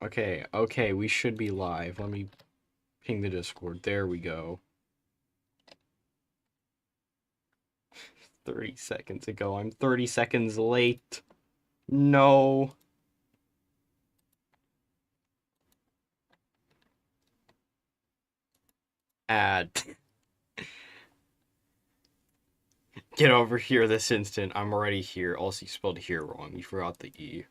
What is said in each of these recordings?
Okay, we should be live. Let me ping the Discord. There we go. 30 seconds ago. I'm 30 seconds late. No. Add. Get over here this instant. I'm already here. Also, you spelled here wrong. You forgot the E.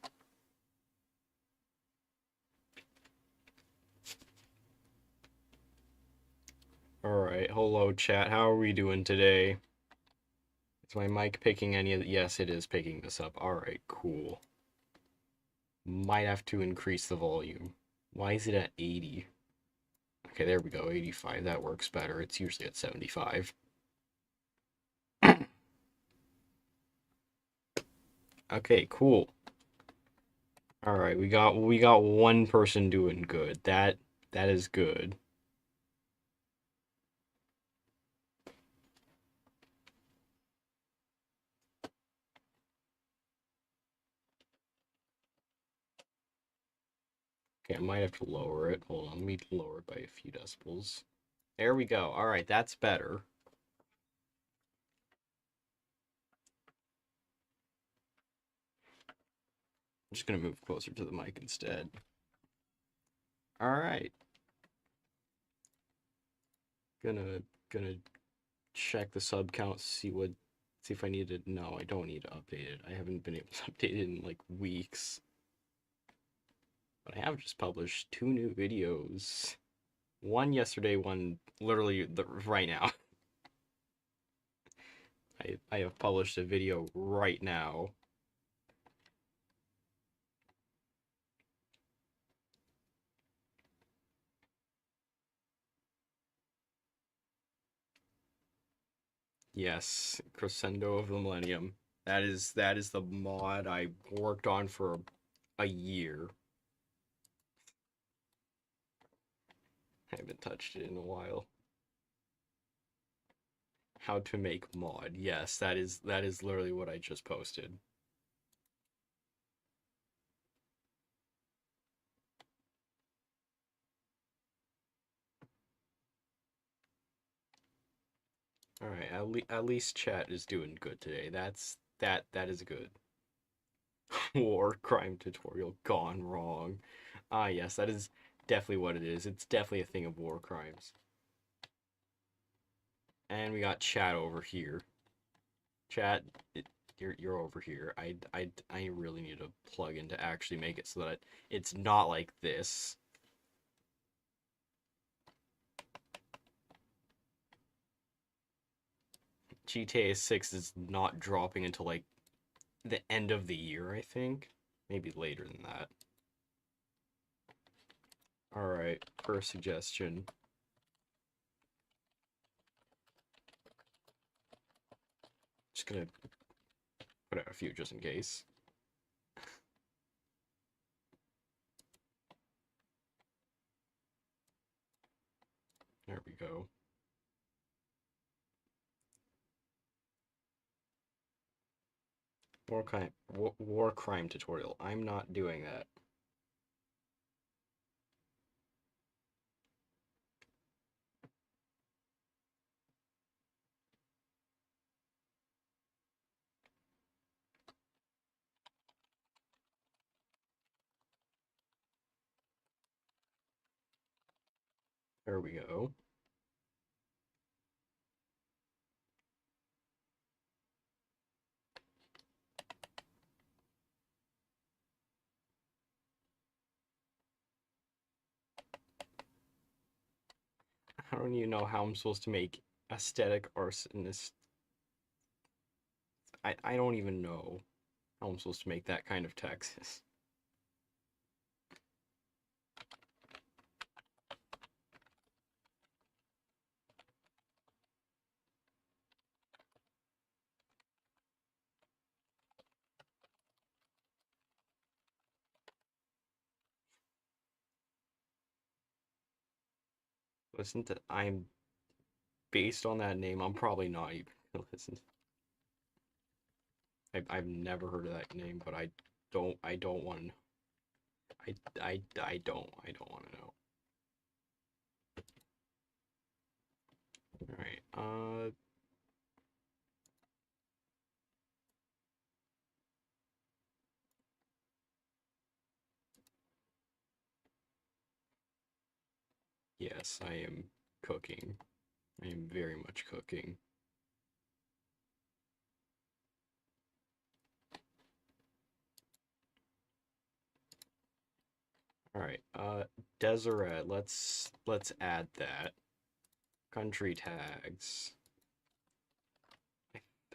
Alright, hello chat. How are we doing today? Is my mic picking any of the... Yes, it is picking this up. Alright, cool. Might have to increase the volume. Why is it at 80? Okay, there we go. 85. That works better. It's usually at 75. Okay, cool. Alright, we got one person doing good. That is good. Okay, I might have to lower it. Hold on, let me lower it by a few decibels. There we go. Alright, that's better. I'm just gonna move closer to the mic instead. Alright. Gonna check the sub count, see if I need to. No, I don't need to update it. I haven't been able to update it in like weeks. But I have just published 2 new videos. One yesterday, one literally right now. I have published a video right now. Yes, Crescendo of the Millennium. That is the mod I worked on for a year. I haven't touched it in a while. How to make mod. Yes, that is literally what I just posted. All right, at least chat is doing good today. That is good. War crime tutorial gone wrong. Ah, yes, that is definitely what it is. It's definitely a thing of war crimes. And we got chat over here. Chat, you're over here. I really need to plug in to actually make it so that it's not like this. GTA 6 is not dropping until like the end of the year, I think. Maybe later than that. Alright, first suggestion. Just gonna put out a few just in case. There we go. War crime tutorial. I'm not doing that. There we go. I don't even know how I'm supposed to make aesthetic arsonist. I don't even know how I'm supposed to make that kind of text. Listen to I'm based on that name, I'm probably not even gonna listen. I've never heard of that name, but I don't want I don't want to know. All right. Yes, I am cooking. I am very much cooking. All right. Deseret. Let's add that. Country tags.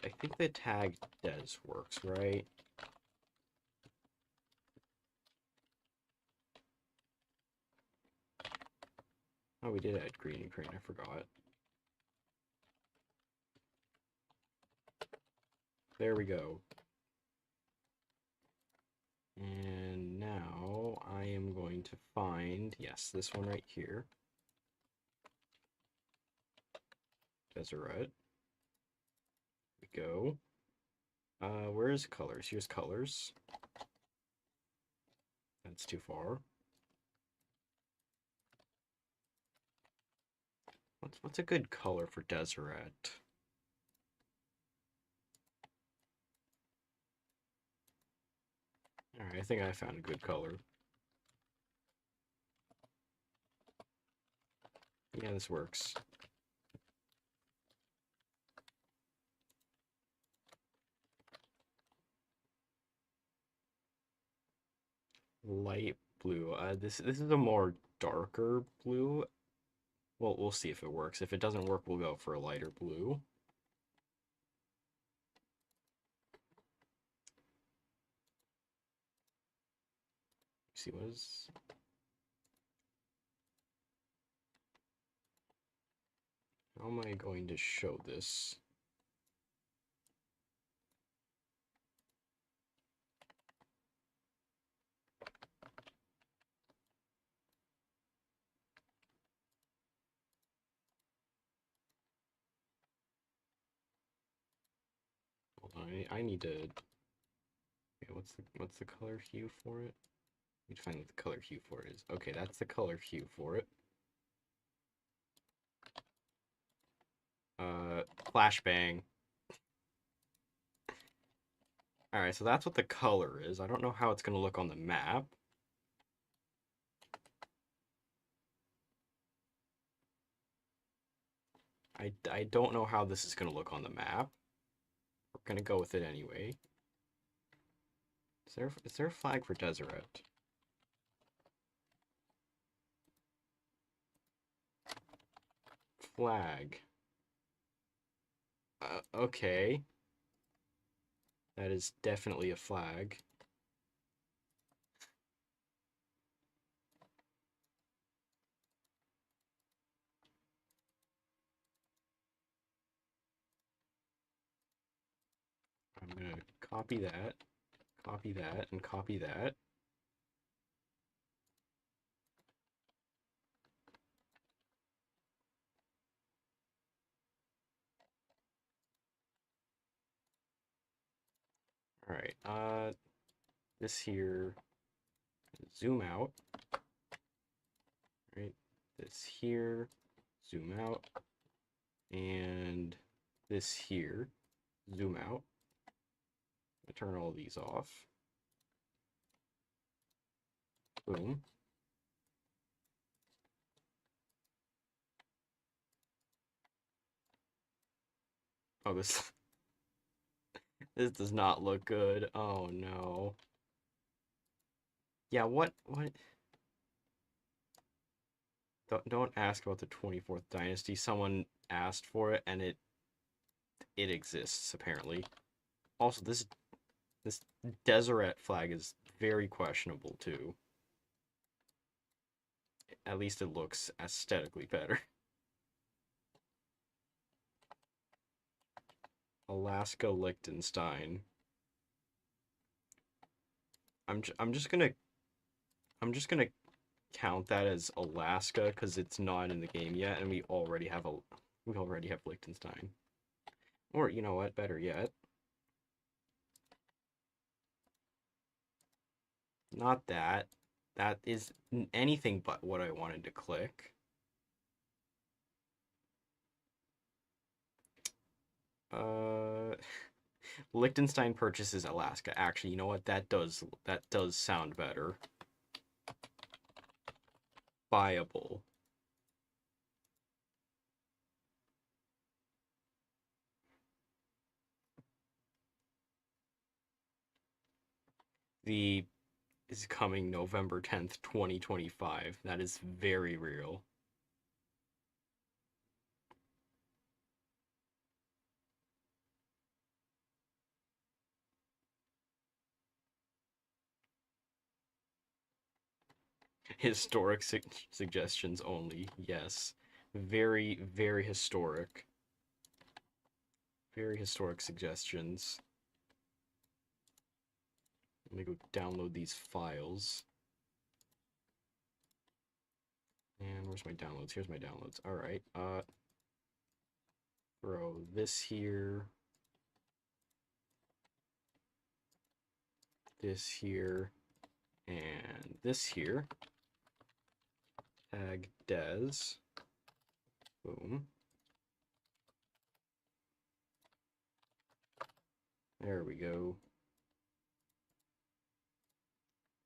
I think the tag des works, right? Oh, we did add green and green. I forgot. There we go. And now I am going to find, yes, this one right here. Deseret. We go. Where is colors? Here's colors. That's too far. What's a good color for Deseret? Alright, I think I found a good color. Yeah, this works. Light blue. This is a more darker blue. Well, we'll see if it works. If it doesn't work, we'll go for a lighter blue. See what is... How am I going to show this? Hold on, I need to... Okay, what's the color hue for it? I need to find what the color hue for it is. Okay, that's the color hue for it. Flashbang. Alright, so that's what the color is. I don't know how it's going to look on the map. I don't know how this is going to look on the map. We're going to go with it anyway. Is there a flag for Deseret? Flag. Okay. That is definitely a flag. I'm gonna copy that, and copy that. Alright, this here, zoom out. Right, this here, zoom out. And this here, zoom out. I turn all these off. Boom. Oh, this this does not look good. Oh no. Yeah, what? Don't ask about the 24th dynasty. Someone asked for it, and it exists apparently. Also, this Deseret flag is very questionable too. At least it looks aesthetically better. Alaska Liechtenstein. I'm just gonna count that as Alaska because it's not in the game yet, and we already have Liechtenstein. Or you know what? Better yet, not that. That is anything but what I wanted to click. Liechtenstein purchases Alaska. Actually, you know what? That does sound better. Viable. The is coming November 10th, 2025. That is very real. Historic suggestions only. Yes. Very, very historic. Very historic suggestions. Let me go download these files. And where's my downloads? Here's my downloads. All right. Throw this here. This here. And this here. Tag des. Boom. There we go.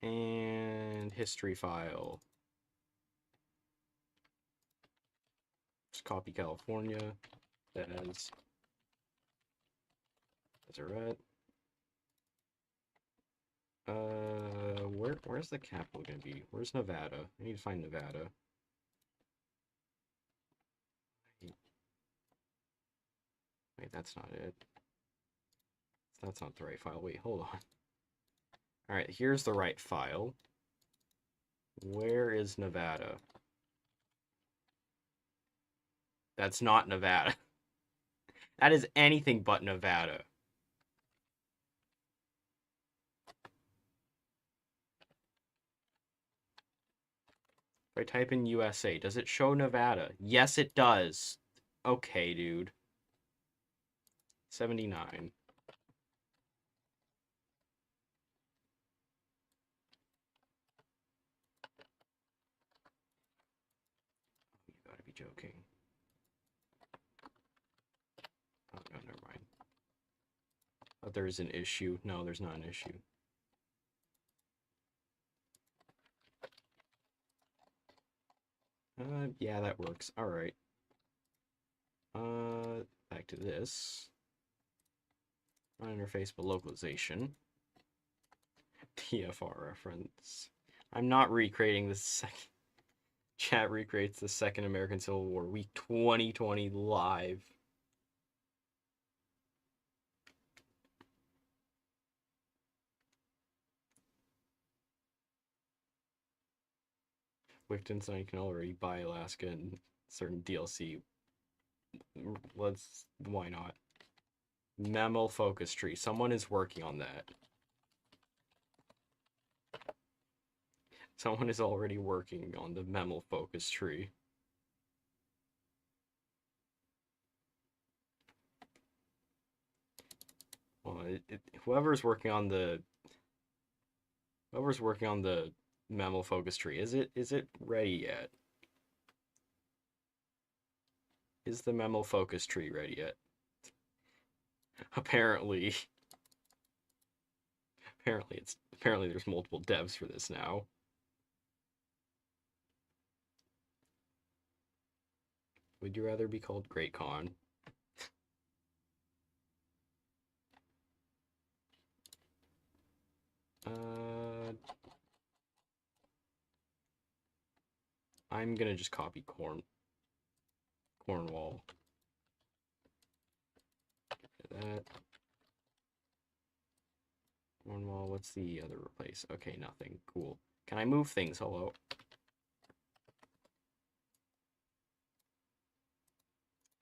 And history file. Just copy California. Des. Deseret. Where's the capital gonna be? Where's Nevada? I need to find Nevada. Wait, that's not it. That's not the right file. Wait, hold on. Alright, here's the right file. Where is Nevada? That's not Nevada. That is anything but Nevada. If I type in USA, does it show Nevada? Yes, it does. Okay, dude. 79. You gotta be joking. Oh, no, never mind. Oh, there's an issue. No, there's not an issue. Yeah, that works. Alright. Back to this. On interface, but localization. TFR reference. I'm not recreating the second. Chat recreates the Second American Civil War, week 2020 live. Liechtenstein can already buy Alaska and certain DLC. Why not? Mammal focus tree. Someone is working on that. Someone is already working on the mammal focus tree. Well, whoever's working on the mammal focus tree, is it ready yet? Is the mammal focus tree ready yet? Apparently there's multiple devs for this now. Would you rather be called Great Con? I'm gonna just copy Cornwall. That. Cornwall, what's the other place? Okay, nothing. Cool. Can I move things? Hello?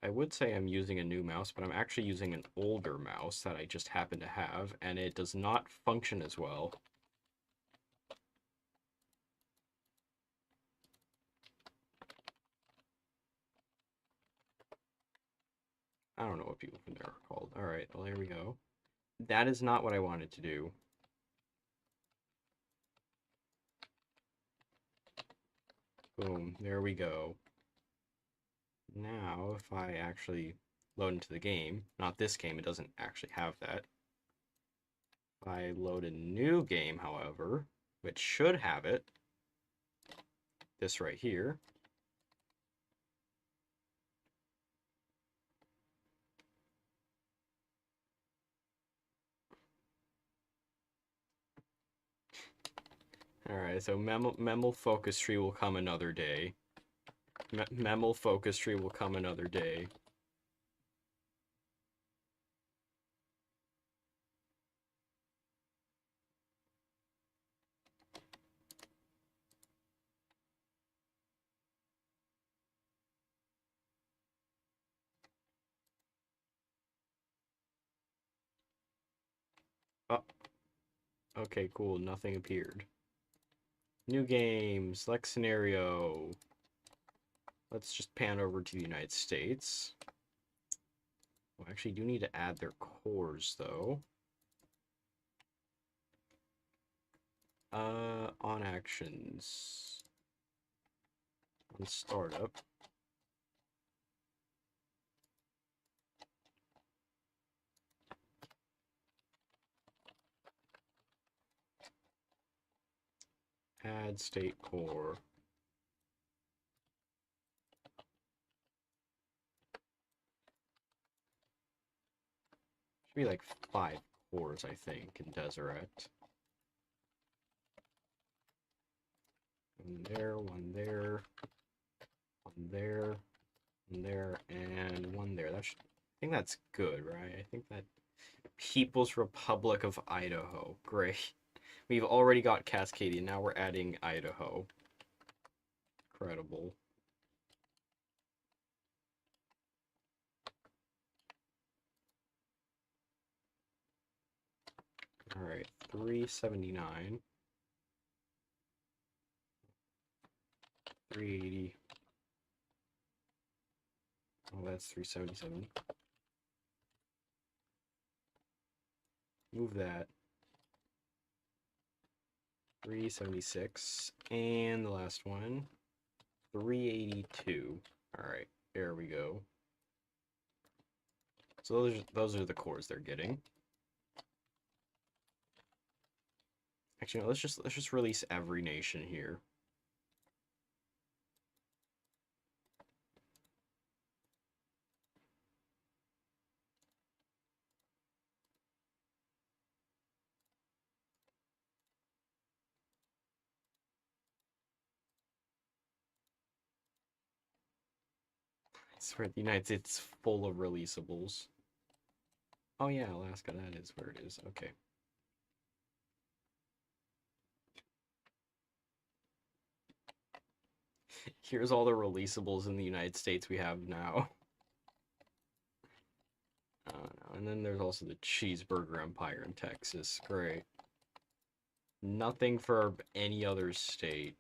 I would say I'm using a new mouse, but I'm actually using an older mouse that I just happen to have, and it does not function as well. I don't know what people from there are called. Alright, well, there we go. That is not what I wanted to do. Boom, there we go. Now, if I actually load into the game, not this game, it doesn't actually have that. If I load a new game, however, which should have it, this right here. Alright, so Memel Focus Tree will come another day. Memel Focus Tree will come another day. Oh, okay, cool, nothing appeared. New game, select scenario. Let's just pan over to the United States. Well, actually, do need to add their cores, though. On actions. On startup. Add state core. Should be like 5 cores, I think, in Deseret. One there, one there, one there, one there, and one there. I think that's good, right? I think that People's Republic of Idaho. Great. We've already got Cascadia, now we're adding Idaho. Incredible. Alright, 379. 380. Oh, that's 377. Move that. 376. And the last one, 382. Alright, there we go. So those are the cores they're getting. Actually, no, let's just release every nation here. I swear the United States is full of releasables. Oh yeah, Alaska, that is where it is. Okay. Here's all the releasables in the United States we have now. And then there's also the Cheeseburger Empire in Texas. Great. Nothing for any other state.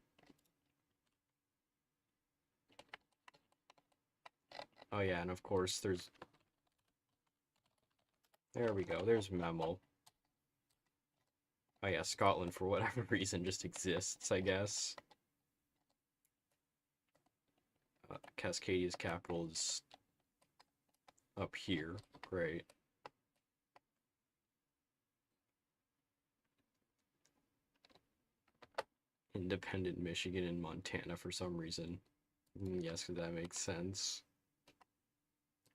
Oh yeah, and of course there's... There we go, there's Memel. Oh yeah, Scotland for whatever reason just exists, I guess. Cascadia's capital is up here. Great. Independent Michigan and Montana for some reason. Yes, because that makes sense.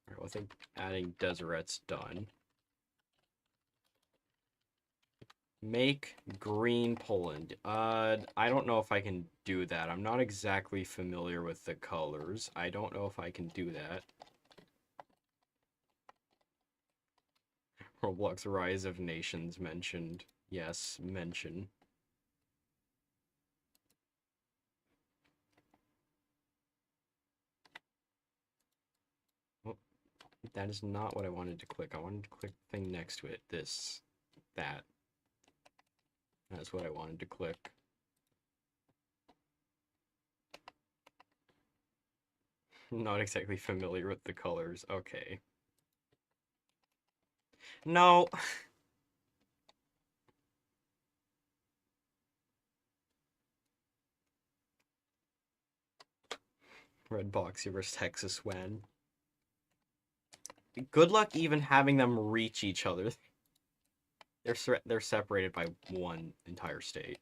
Alright, well, I think adding Deseret's done. Make green Poland. I don't know if I can do that. I'm not exactly familiar with the colors. I don't know if I can do that. Roblox Rise of Nations mentioned. Yes, mention. Oh, that is not what I wanted to click. I wanted to click the thing next to it. This. That. That's what I wanted to click. Not exactly familiar with the colors. Okay. No. Red Boxy versus Texas when. Good luck even having them reach each other. They're separated by one entire state.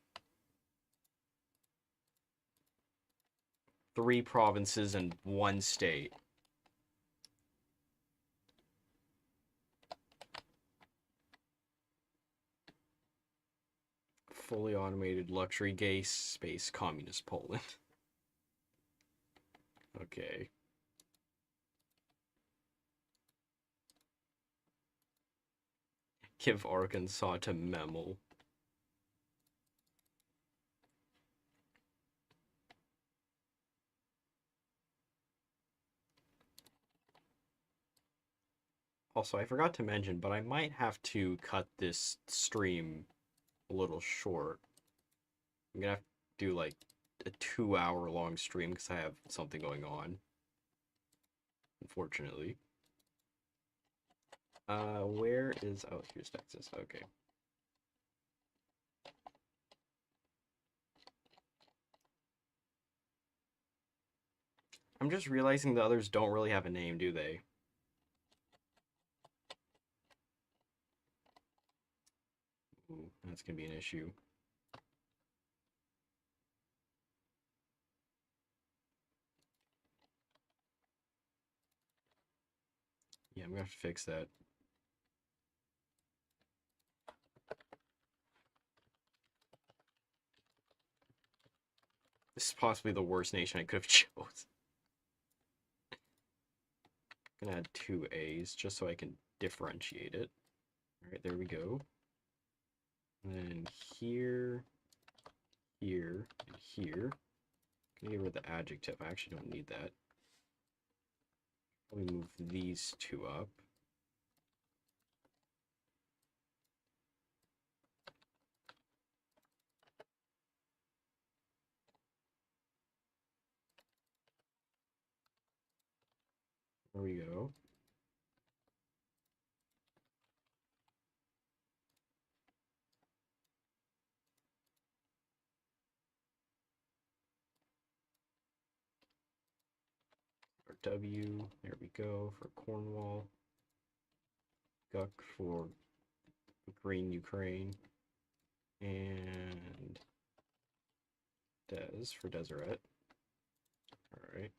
3 provinces and 1 state. Fully automated luxury gay space communist Poland. Okay. Give Arkansas to Memel. Also, I forgot to mention, but I might have to cut this stream a little short. I'm gonna have to do like a 2-hour long stream because I have something going on. Unfortunately. Where is... Oh, here's Texas. Okay. I'm just realizing the others don't really have a name, do they? Ooh, that's gonna be an issue. Yeah, I'm gonna have to fix that. This is possibly the worst nation I could have chose. I'm gonna add 2 A's just so I can differentiate it. Alright, there we go. And then here, here, and here. I'm gonna get rid of the adjective. I actually don't need that. Let me move these 2 up. There we go. For W, there we go, for Cornwall. Guck for Green Ukraine. And Des for Deseret. Alright.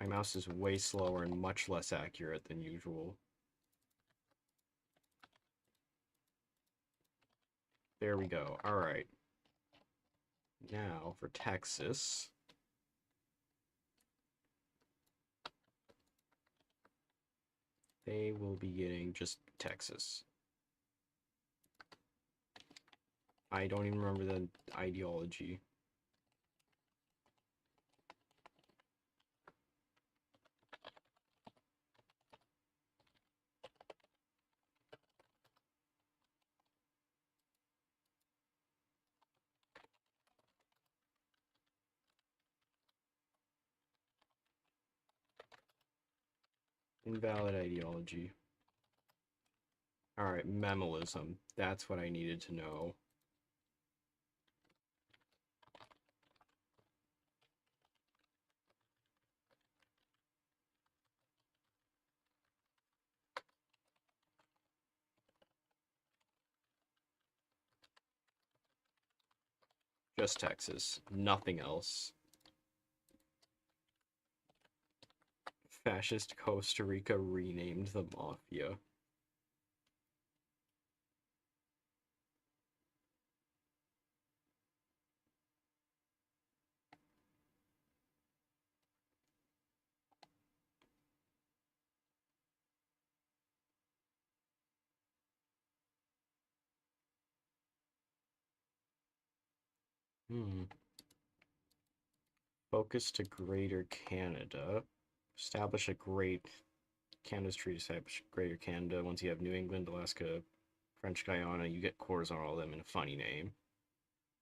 My mouse is way slower and much less accurate than usual. There we go. Alright. Now for Texas. They will be getting just Texas. I don't even remember the ideology. Invalid ideology. Alright, memelism. That's what I needed to know. Just Texas. Nothing else. Fascist Costa Rica renamed the Mafia. Focus to Greater Canada. Establish a great... Canada's treaty establish Greater Canada. Once you have New England, Alaska, French Guiana, you get cores on all of them in a funny name.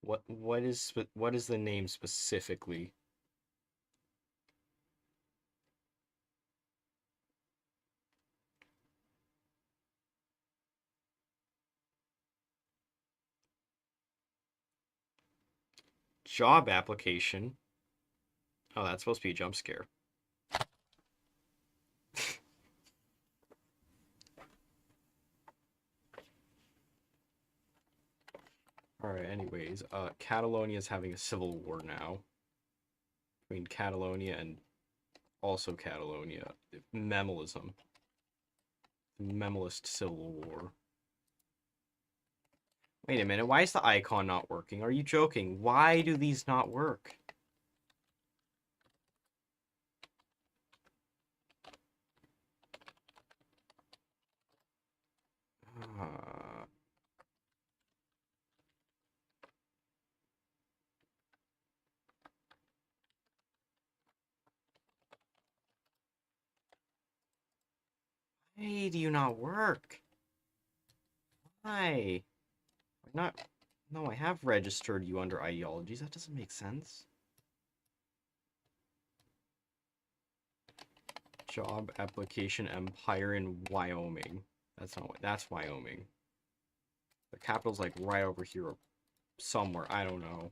What is the name specifically? Job application. Oh, that's supposed to be a jump scare. Alright, anyways, Catalonia is having a civil war now. Between Catalonia and also Catalonia. Memelism. Memelist civil war. Wait a minute, why is the icon not working? Are you joking? Why do these not work? Uh, why do you not work? Why? Not... No, I have registered you under ideologies. That doesn't make sense. Job application empire in Wyoming. That's not... That's Wyoming. The capital's like right over here somewhere. I don't know.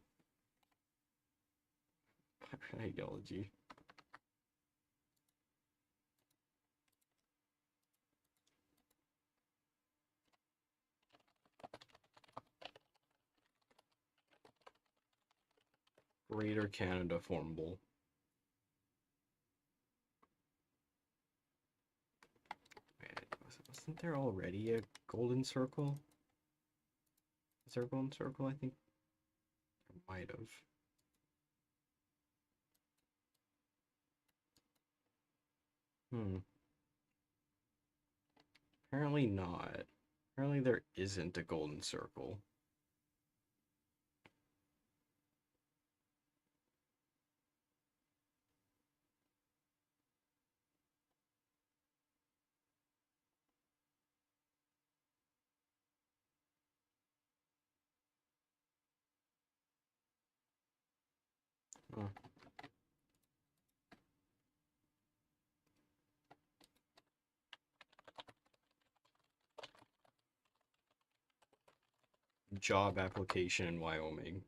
Ideology. Greater Canada formable. Wasn't there already a golden circle? Is there a golden circle? I think there might have. Apparently not. Apparently there isn't a golden circle. Huh. Job application in Wyoming.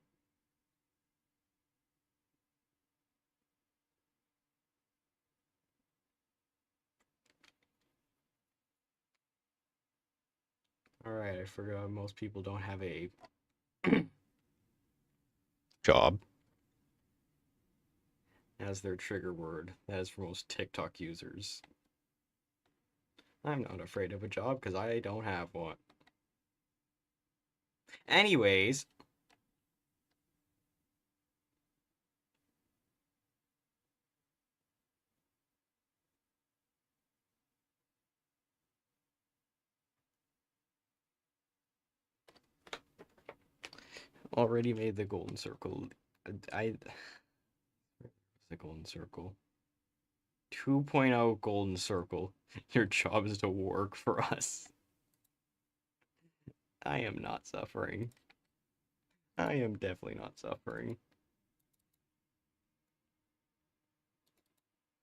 Alright, I forgot most people don't have a job as their trigger word. That is for most TikTok users. I'm not afraid of a job because I don't have one. Anyways. Already made the golden circle. The golden circle. 2.0 golden circle. Your job is to work for us. I am not suffering. I am definitely not suffering.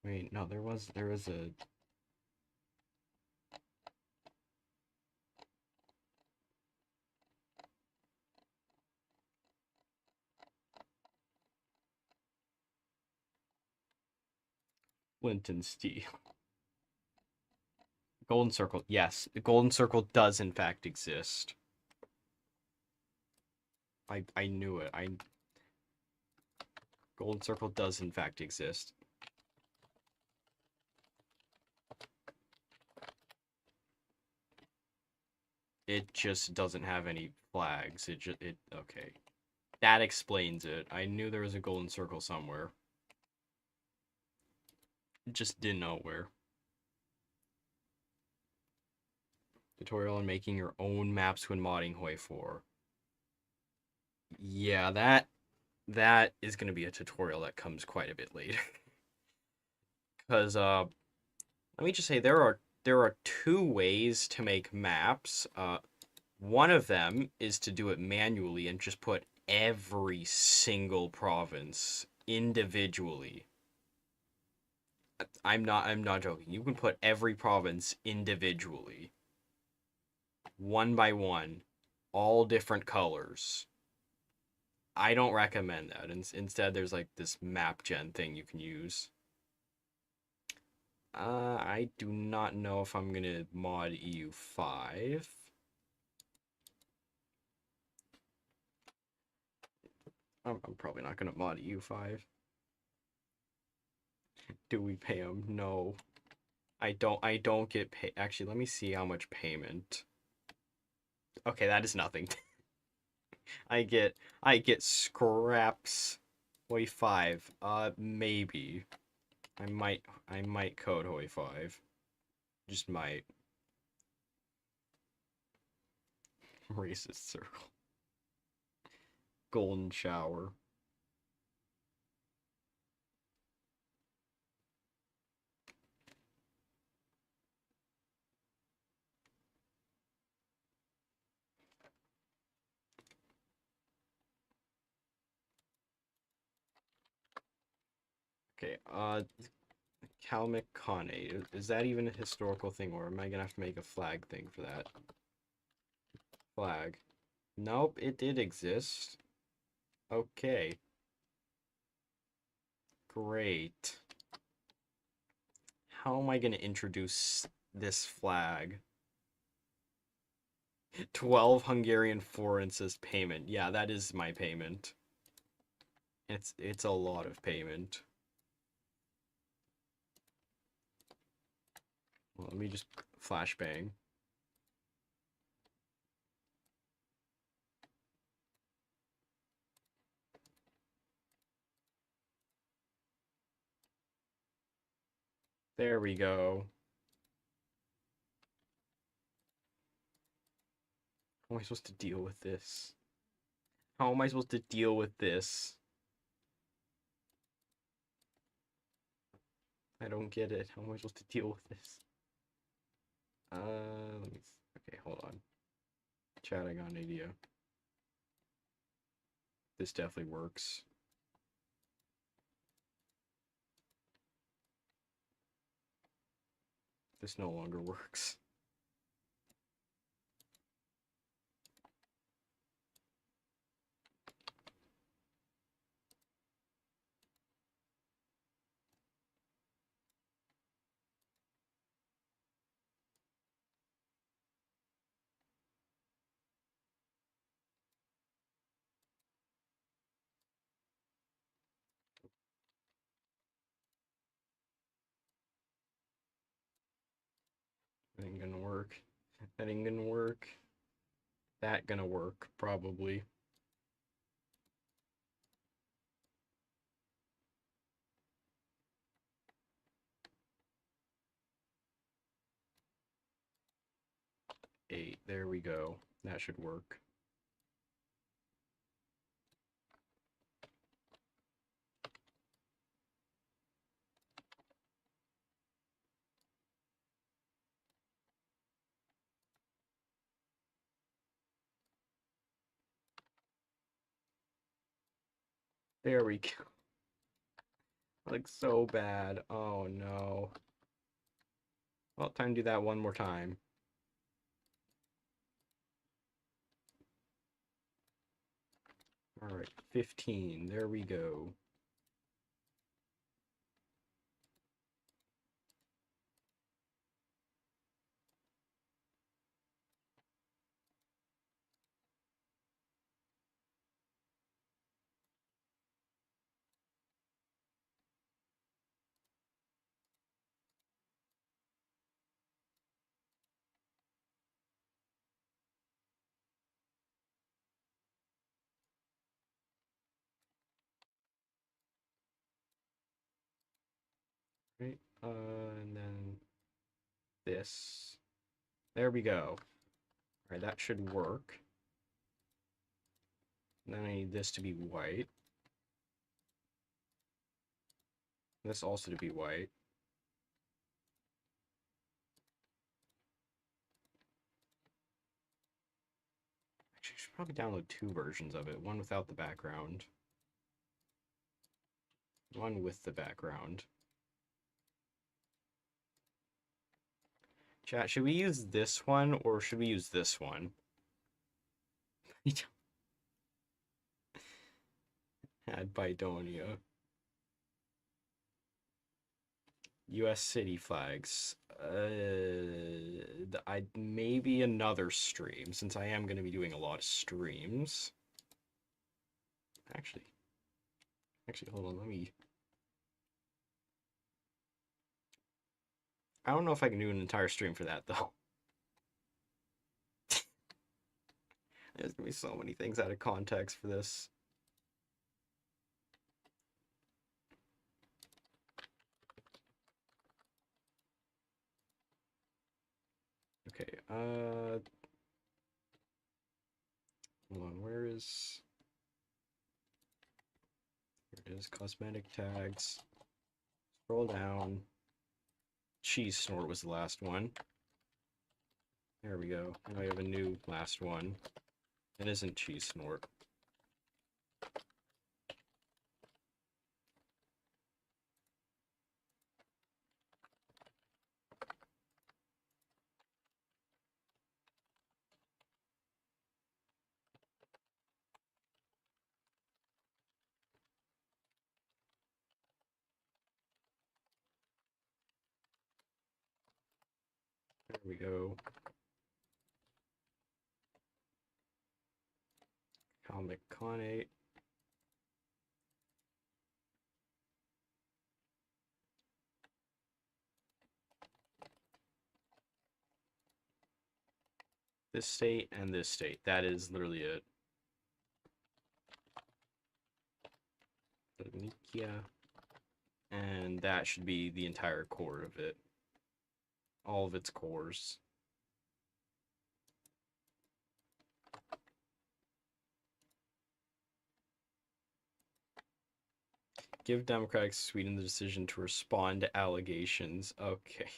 Wait, no, there was a flint and steel. Golden circle, yes, the golden circle does in fact exist. I knew it. Golden circle does in fact exist. It just doesn't have any flags. Okay. That explains it. I knew there was a golden circle somewhere. Just didn't know where. Tutorial on making your own maps when modding Hoi 4. Yeah, that is going to be a tutorial that comes quite a bit later. Because let me just say there are two ways to make maps. One of them is to do it manually and just put every single province individually. I'm not joking. You can put every province individually. One by one. All different colors. I don't recommend that. Instead, there's like this map gen thing you can use. I do not know if I'm gonna mod EU5. I'm probably not gonna mod EU5. Do we pay him? No. I don't get paid. Actually, let me see how much payment. Okay, that is nothing. I get scraps. Hoi 5. Maybe. I might code Hoi 5. Just might. Racist circle. Golden shower. Okay, Kalmikane. Is that even a historical thing, or am I gonna have to make a flag thing for that? Flag. Nope, it did exist. Okay. Great. How am I gonna introduce this flag? 12 Hungarian forints as payment. Yeah, that is my payment. It's a lot of payment. Well, let me just flashbang. There we go. How am I supposed to deal with this? How am I supposed to deal with this? I don't get it. How am I supposed to deal with this? Let me. Okay, hold on. Chat, I got an idea. This definitely works. This no longer works. That ain't gonna work. That ain't gonna work. That gonna work, probably. Eight. There we go. That should work. There we go. Like so bad. Oh no. Well, time to do that one more time. Alright, 15. There we go. Right, and then this. There we go. Alright, that should work. And then I need this to be white. This also to be white. Actually, I should probably download two versions of it. One without the background. One with the background. Chat, should we use this one or should we use this one? Bad Bidonia. U.S. city flags. I maybe another stream, since I am going to be doing a lot of streams. Actually, hold on. Let me. I don't know if I can do an entire stream for that though. There's gonna be so many things out of context for this. Okay, hold on, where is... Here it is, cosmetic tags. Scroll down. Cheese snort was the last one. There we go. Now I have a new last one. It isn't cheese snort. There we go. Comic Conate. This state and this state. That is literally it. Yeah. And that should be the entire core of it. All of its cores. Give Democratic Sweden the decision to respond to allegations. Okay.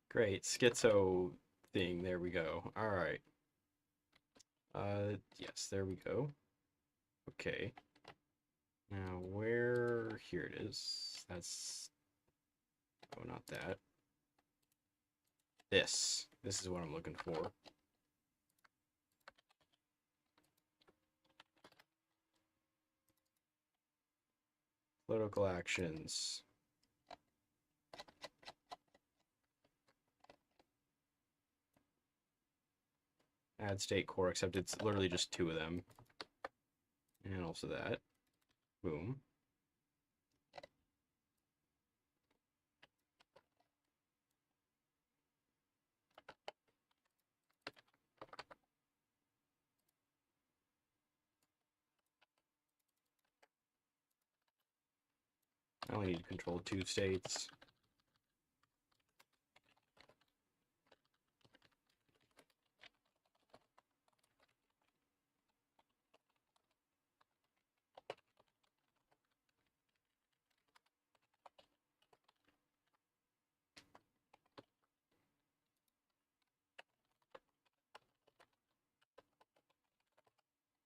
Great. Schizo thing. There we go. Alright. Yes, there we go. Okay. Now, where... Here it is. That's... Oh, not that. This. This is what I'm looking for. Political actions. Add state core, except it's literally just two of them. And also that. Boom. I only need to control two states.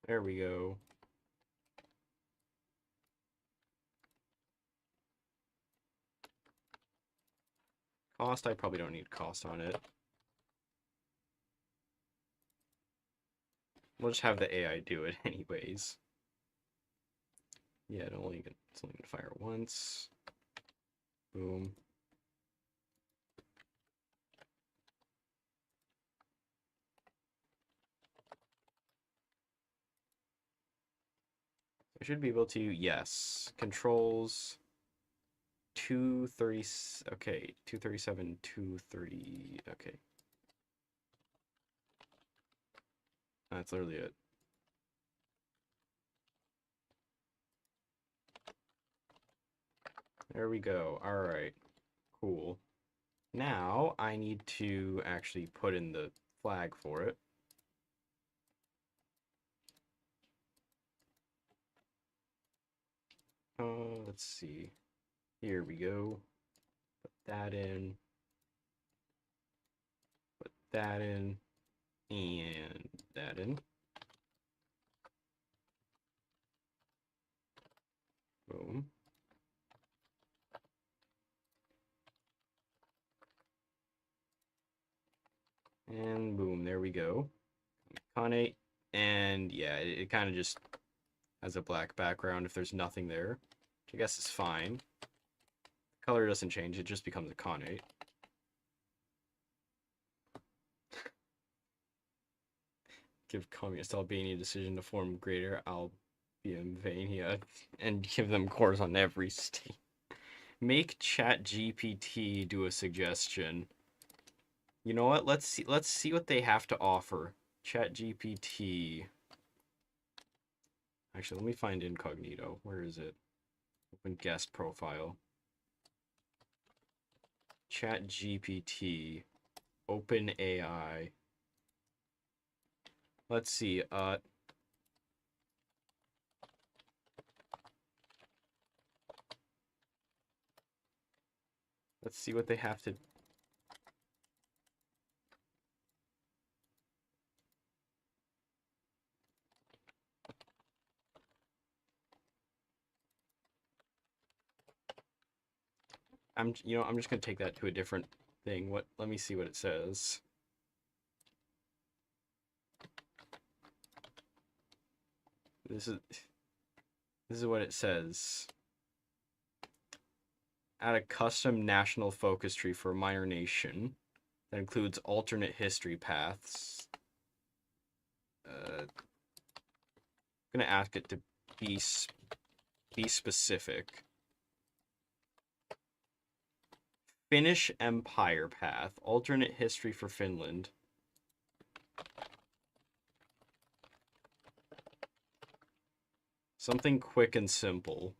There we go. Cost, I probably don't need cost on it. We'll just have the AI do it anyways. Yeah, it's only gonna fire once. Boom. I should be able to, yes. Controls 230, okay, 237, 230, okay. That's literally it. There we go. Alright. Cool. Now, I need to actually put in the flag for it. Let's see. Here we go. Put that in. Put that in. And that in. Boom. And boom, there we go. Khanate, and yeah, it kind of just has a black background if there's nothing there, which I guess is fine. Color doesn't change, it just becomes a Khanate. Give Communist Albania decision to form Greater Albania and give them cores on every state. Make ChatGPT do a suggestion. You know what? Let's see what they have to offer. ChatGPT. Actually, let me find incognito. Where is it? Open guest profile. ChatGPT. Open AI. Let's see. Let's see what they have to. I'm just gonna take that to a different thing. Let me see what it says. This is what it says. Add a custom national focus tree for a minor nation that includes alternate history paths. I'm gonna ask it to be specific. Finnish Empire path, alternate history for Finland. Something quick and simple.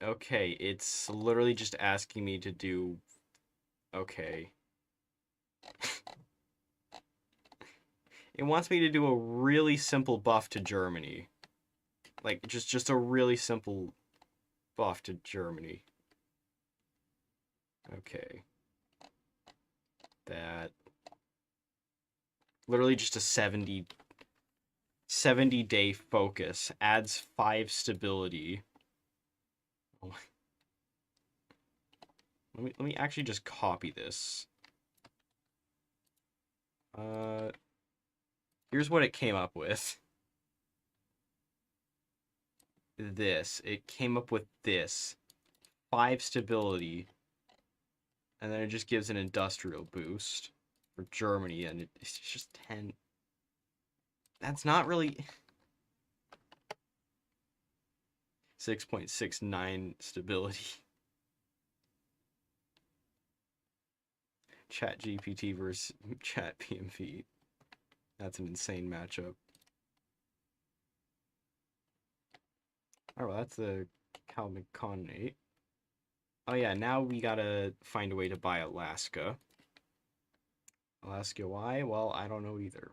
Okay, it's literally just asking me to do... Okay. It wants me to do a really simple buff to Germany. Like, just a really simple buff to Germany. Okay. That... Literally just a 70-day focus. Adds 5 stability. Oh. Let me actually just copy this. Here's what it came up with. It came up with this. 5 stability. And then it just gives an industrial boost for Germany, and it's just 10. That's not really... 6.69 stability. ChatGPT versus ChatPMV. That's an insane matchup. Oh, well, that's the Calmiconnate. Oh yeah, now we gotta find a way to buy Alaska. Alaska, why? Well, I don't know either.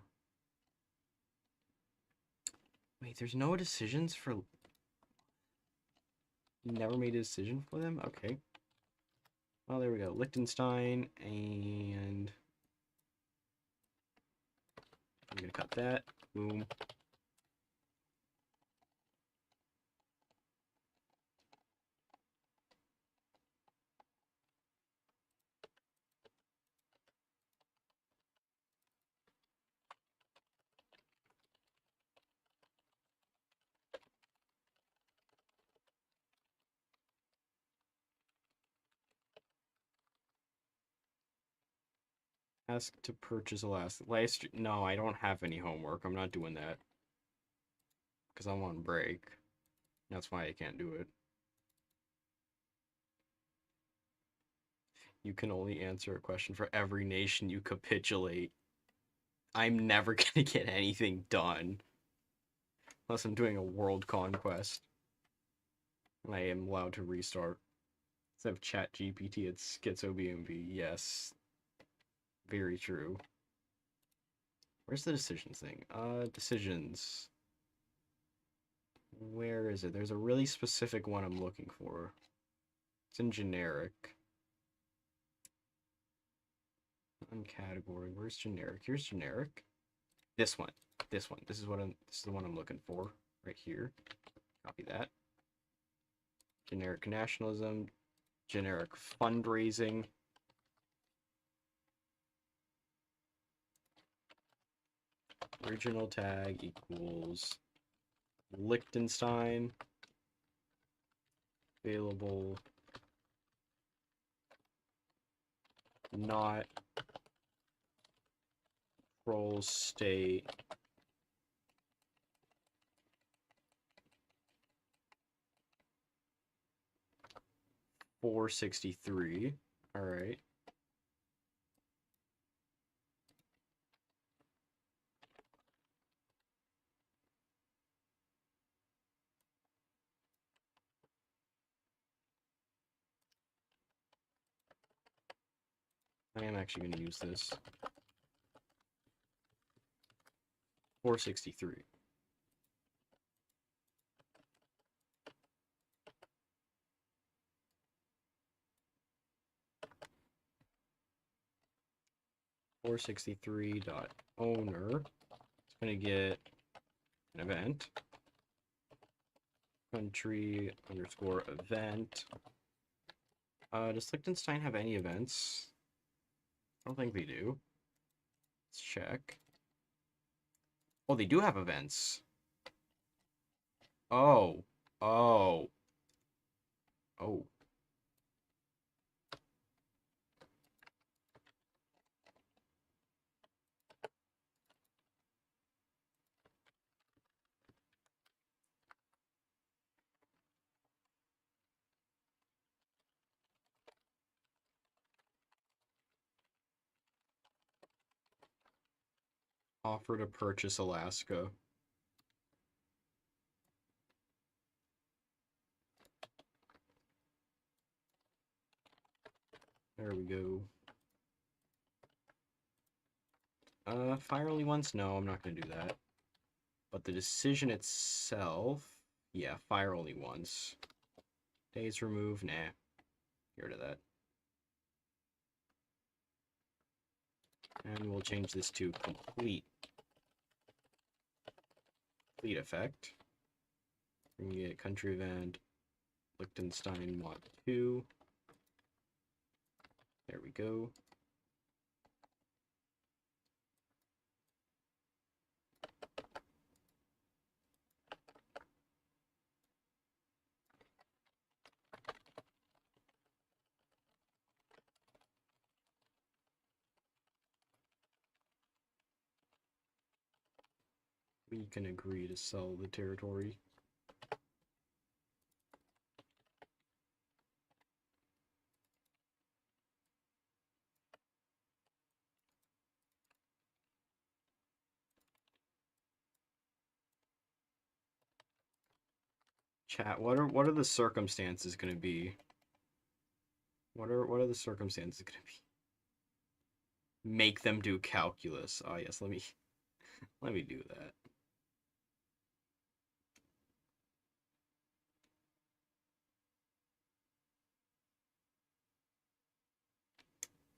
Wait, there's no decisions for... Never made a decision for them? Okay. Well, there we go. Liechtenstein, and... I'm gonna cut that. Boom. Ask to purchase Alaska. No, I don't have any homework. I'm not doing that. Because I'm on break. That's why I can't do it. You can only answer a question for every nation you capitulate. I'm never gonna get anything done. Unless I'm doing a world conquest. And I am allowed to restart. Instead of ChatGPT, it's SchizoBMV. Yes. Very true. Where's the decisions thing? Decisions. Where is it? There's a really specific one I'm looking for. It's in generic. Category. Where's generic? Here's generic. This one. This one. This is the one I'm looking for. Right here. Copy that. Generic nationalism. Generic fundraising. Original tag equals Liechtenstein. Available. Not control state. $463. All right. I am actually going to use this. 463. $463.owner. It's going to get an event. Country underscore event. Does Liechtenstein have any events? I don't think they do. Let's check. Oh, they do have events. Oh. Oh. Oh. Offer to purchase Alaska. There we go. Fire only once? No, I'm not going to do that. But the decision itself, yeah, fire only once. Days remove? Nah. Get rid of that. And we'll change this to complete. Complete effect. We can get country event, Liechtenstein mod 2. There we go. We can agree to sell the territory. Chat, what are the circumstances going to be? What are the circumstances going to be? Make them do calculus. Oh yes, let me do that.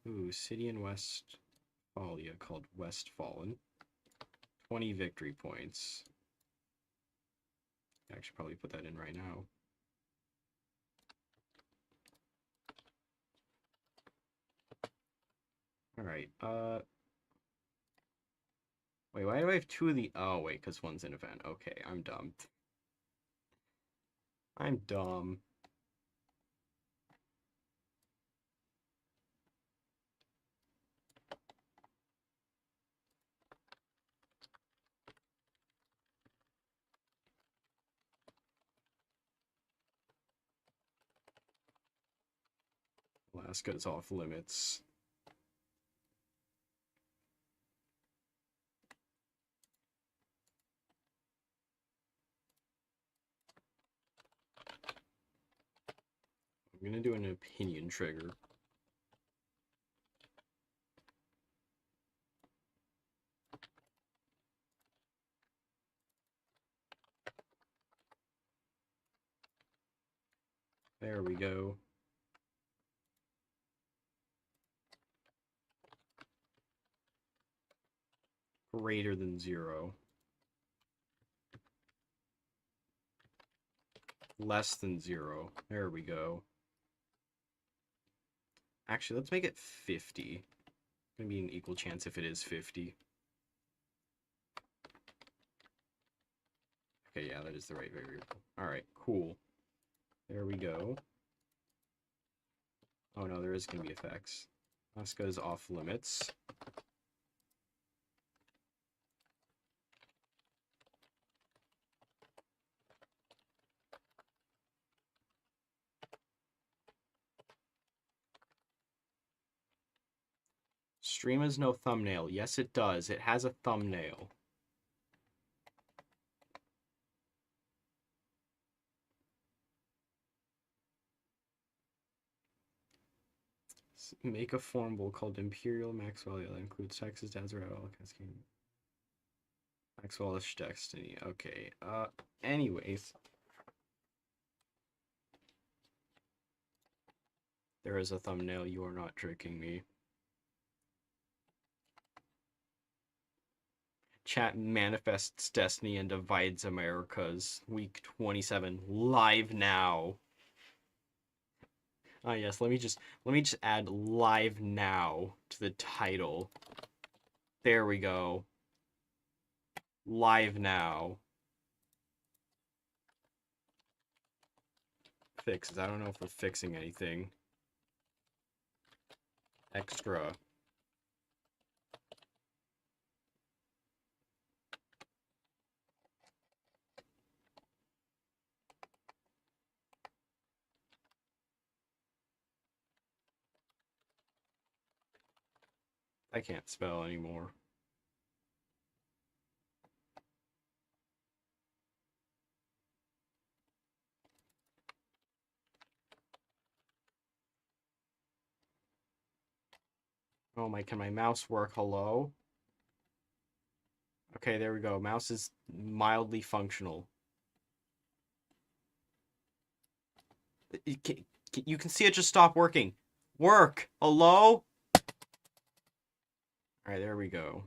Ooh, city in Westphalia called Westfalen. 20 victory points. I should probably put that in right now. Alright, wait, why do I have two of the... Oh, wait, because one's an event. Okay, I'm dumb. I'm dumb. Alaska's off limits. I'm gonna do an opinion trigger. There we go. Greater than 0. Less than 0. There we go. Actually, let's make it 50. It's gonna be an equal chance if it is 50. Okay, yeah, that is the right variable. Alright, cool. There we go. Oh no, there is going to be effects. Alaska is off limits. Stream has no thumbnail. Yes, it does. It has a thumbnail. Make a formable called Imperial Maxwell that includes Texas, Desert, all Cascade. Maxwellish Destiny. Okay. Anyways. There is a thumbnail. You are not tricking me. Chat manifests destiny and divides Americas. Week 27. Live now. Ah, yes. Let me just add live now to the title. There we go. Live now. Fixes. I don't know if we're fixing anything. Extra. I can't spell anymore. Oh my, can my mouse work? Hello? Okay, there we go. Mouse is mildly functional. You can see it just stop working. Work! Hello? Alright, there we go.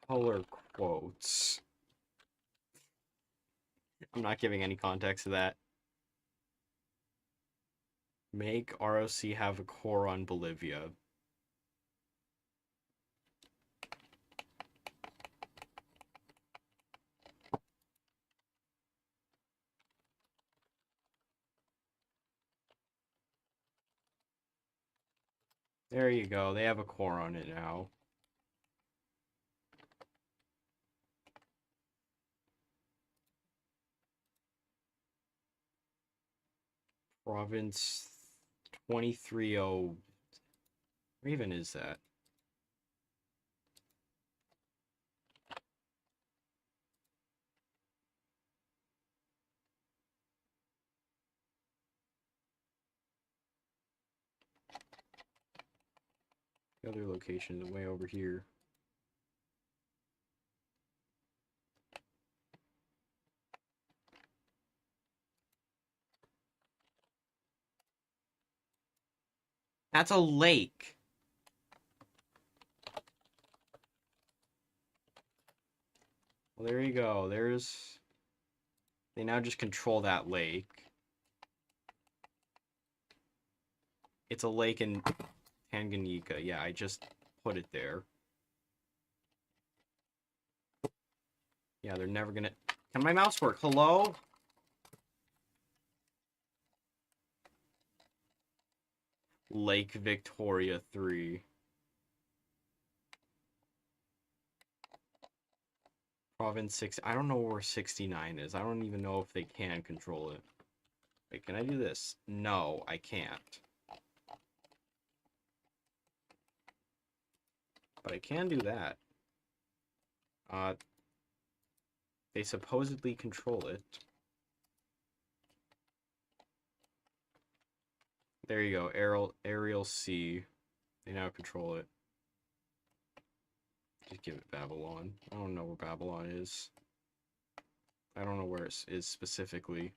Color quotes. I'm not giving any context to that. Make ROC have a core on Bolivia. There you go. They have a core on it now. Province 230. Where even is that? The other location is way over here. That's a lake. Well, there you go. They now just control that lake. It's a lake in Tanganyika. Yeah, I just put it there. Yeah, they're never gonna... Can my mouse work? Hello? Lake Victoria 3. Province 6. I don't know where 69 is. I don't even know if they can control it. Wait, can I do this? No, I can't. But I can do that. They supposedly control it. There you go, Aerial C. They now control it. Just give it Babylon. I don't know where Babylon is. I don't know where it is specifically.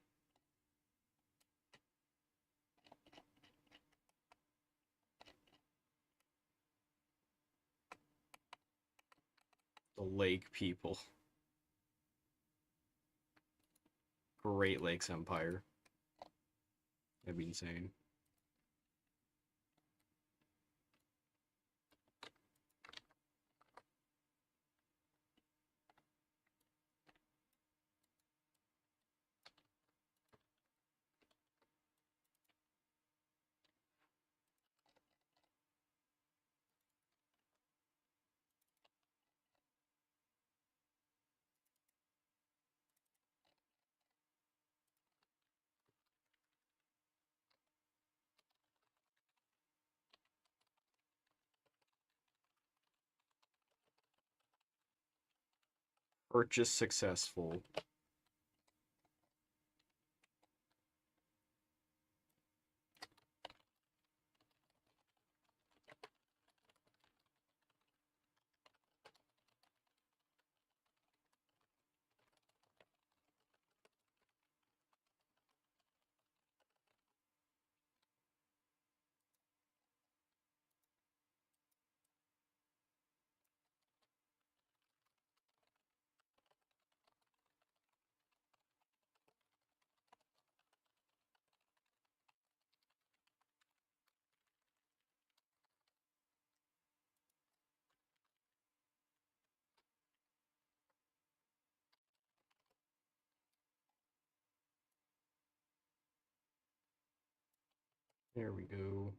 The lake people. Great Lakes Empire. That'd be insane. Purchase successful. There we go.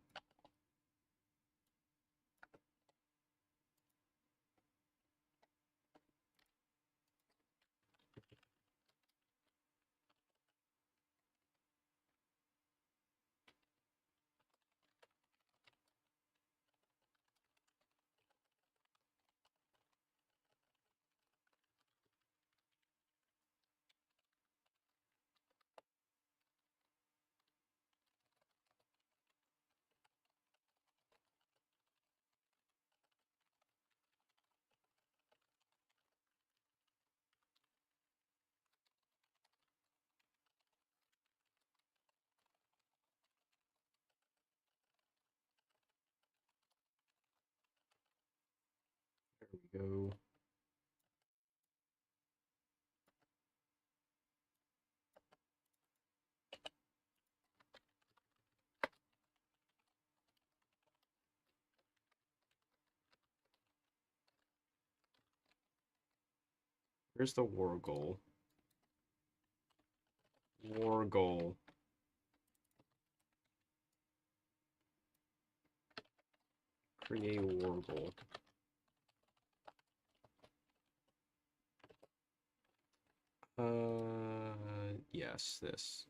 There we go. Here's the war goal. War goal. Create war goal. Yes, this.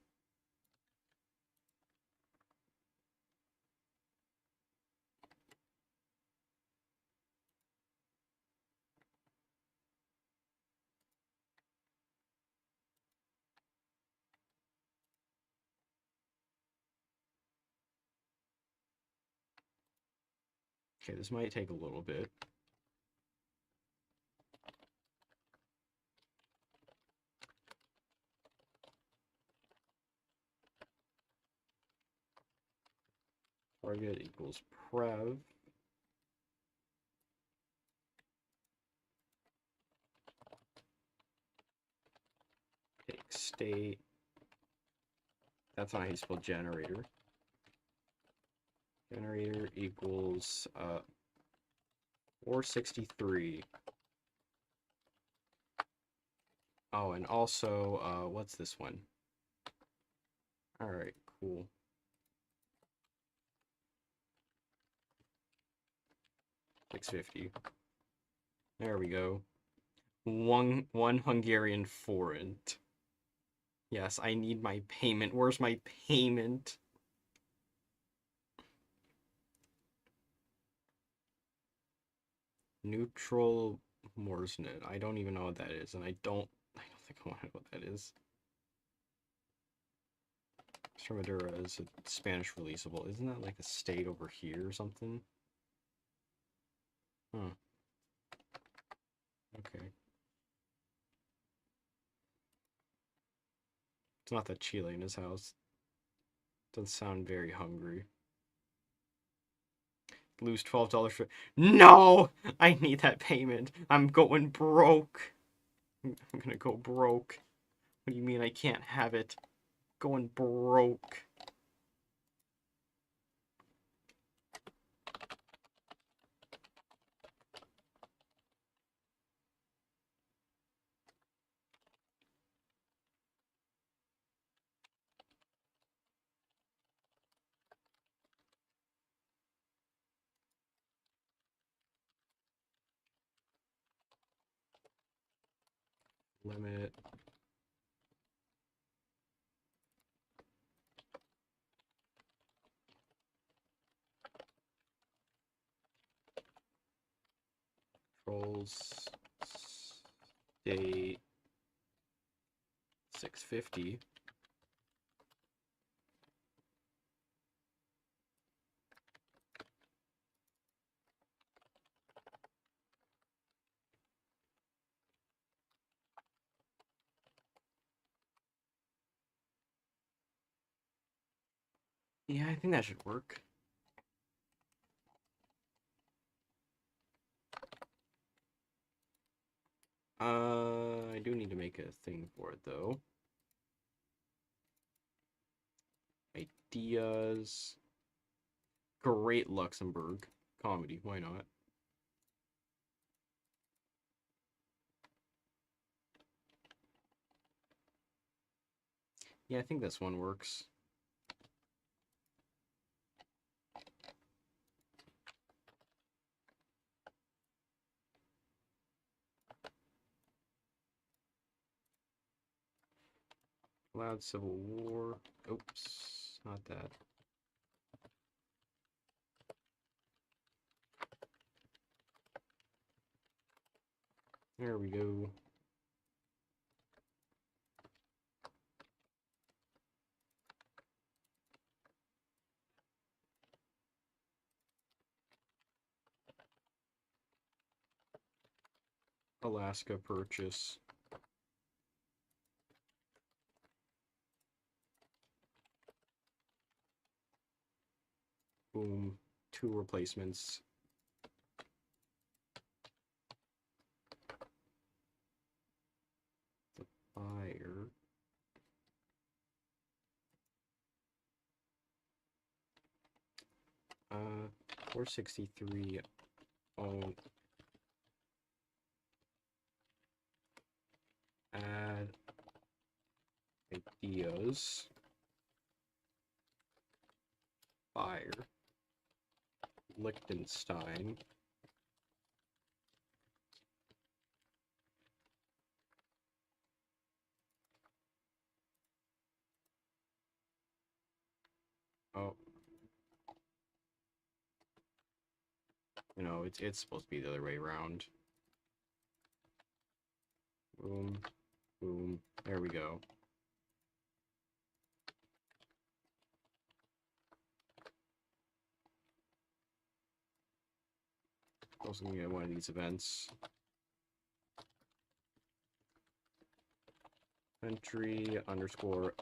Okay, this might take a little bit. Target equals prev. Take state. That's not how you spell generator. Generator equals 463. Oh, and also, what's this one? Alright, cool. $650. There we go. One Hungarian forint. Yes, I need my payment. Where's my payment? Neutral Morsnet. I don't even know what that is, and I don't think I want to know what that is. Extremadura is a Spanish releasable. Isn't that like a state over here or something? Huh. Okay. It's not that Chile in his house. Doesn't sound very hungry. Lose $12 for... No! I need that payment. I'm going broke. I'm gonna go broke. What do you mean I can't have it? Going broke. Limit. Controls. State. 650. Yeah, I think that should work. I do need to make a thing for it though. Ideas. Great Luxembourg. Comedy, why not? Yeah, I think this one works. Loud Civil War. Oops, not that. There we go. Alaska purchase. Boom. 2 replacements. The buyer. Uh, 463. Oh. Add ideas. Buyer. Liechtenstein. Oh. You know, it's supposed to be the other way around. Boom. Boom. There we go. Also gonna get one of these events. Country underscore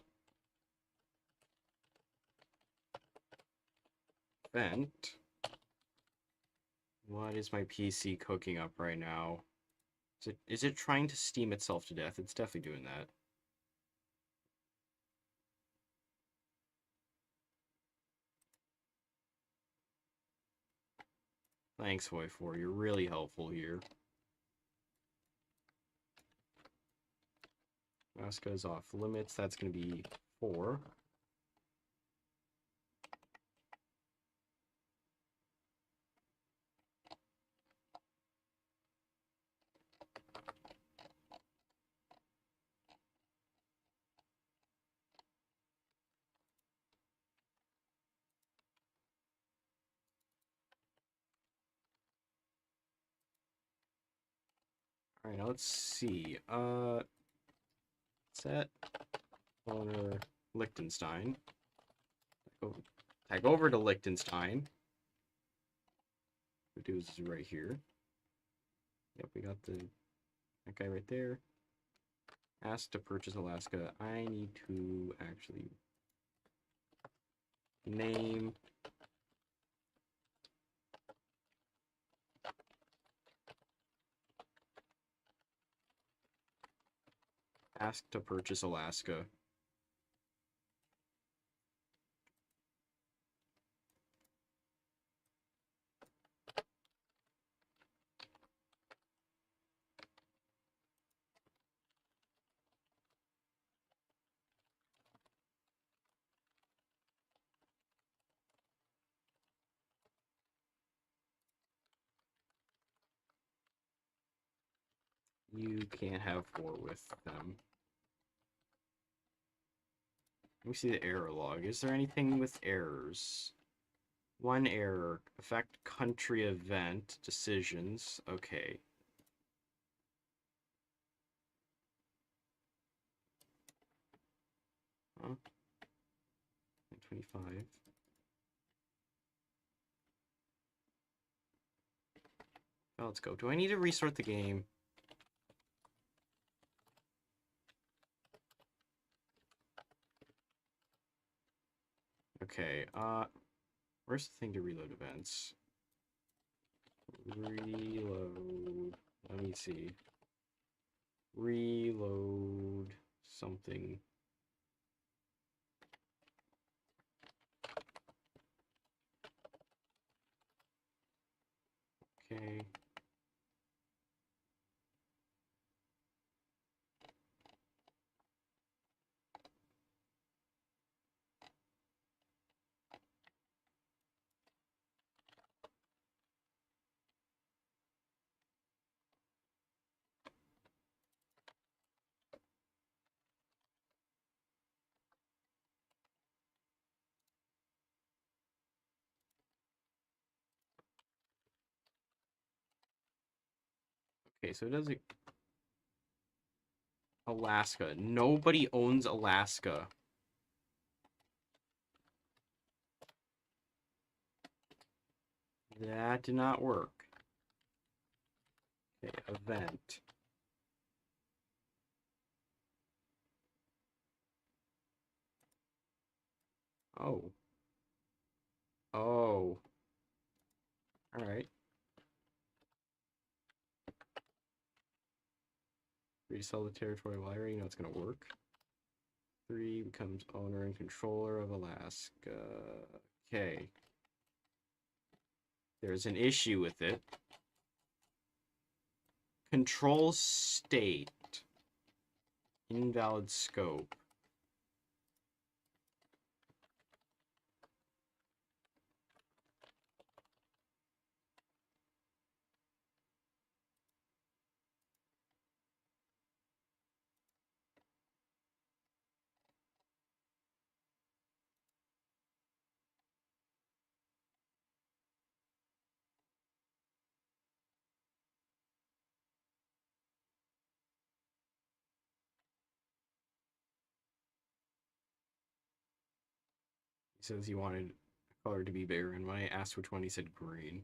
event. What is my PC cooking up right now? Is it trying to steam itself to death? It's definitely doing that. Thanks, Hoi4. You're really helpful here. Alaska is off limits. That's going to be 4. Alright, now let's see. Set owner Liechtenstein. Tag over to Liechtenstein. What we do is right here. Yep, we got that guy right there. Asked to purchase Alaska. I need to actually name Ask to purchase Alaska. You can't have war with them. Let me see the error log. Is there anything with errors? One error. Affect country event. Decisions. Okay. Huh? 25. Oh, let's go. Do I need to restart the game? Okay, where's the thing to reload events? Reload. Let me see. Reload something. Okay. Okay, so it does it. Alaska. Nobody owns Alaska. That did not work. Okay, event. Oh. Oh. Alright. Resell the territory. Well, I already know it's gonna work. 3 becomes owner and controller of Alaska. Okay. There's an issue with it. Control state. Invalid scope. He says he wanted a color to be bigger, and when I asked which one, he said green.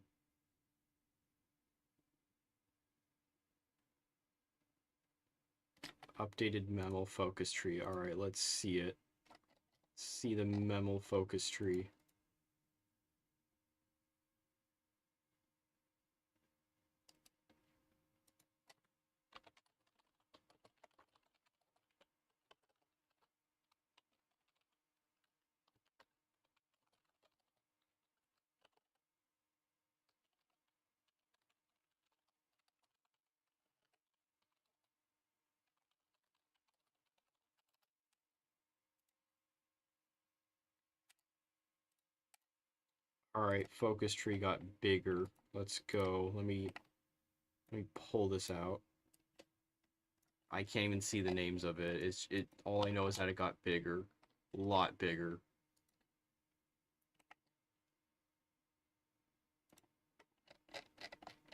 Updated memo focus tree. Alright, let's see it. See the memo focus tree. Alright, focus tree got bigger. Let's go. Let me pull this out. I can't even see the names of it. It all I know is that it got bigger. A lot bigger.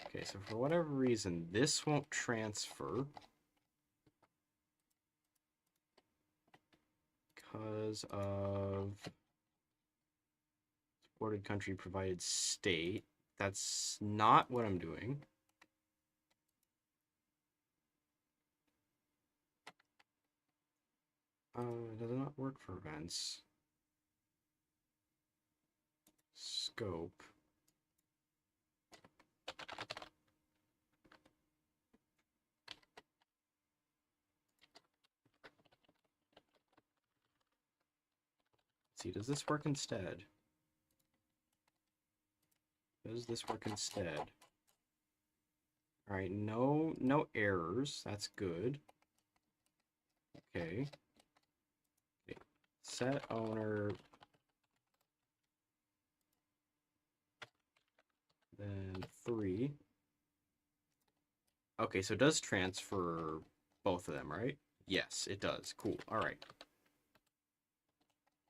Okay, so for whatever reason, this won't transfer. Because of supported country provided state. That's not what I'm doing. It does not work for events. Scope. see, does this work instead? Does this work instead? Alright, no errors. That's good. Okay. Set owner. Then 3. Okay, so it does transfer both of them, right? Yes, it does. Cool. Alright.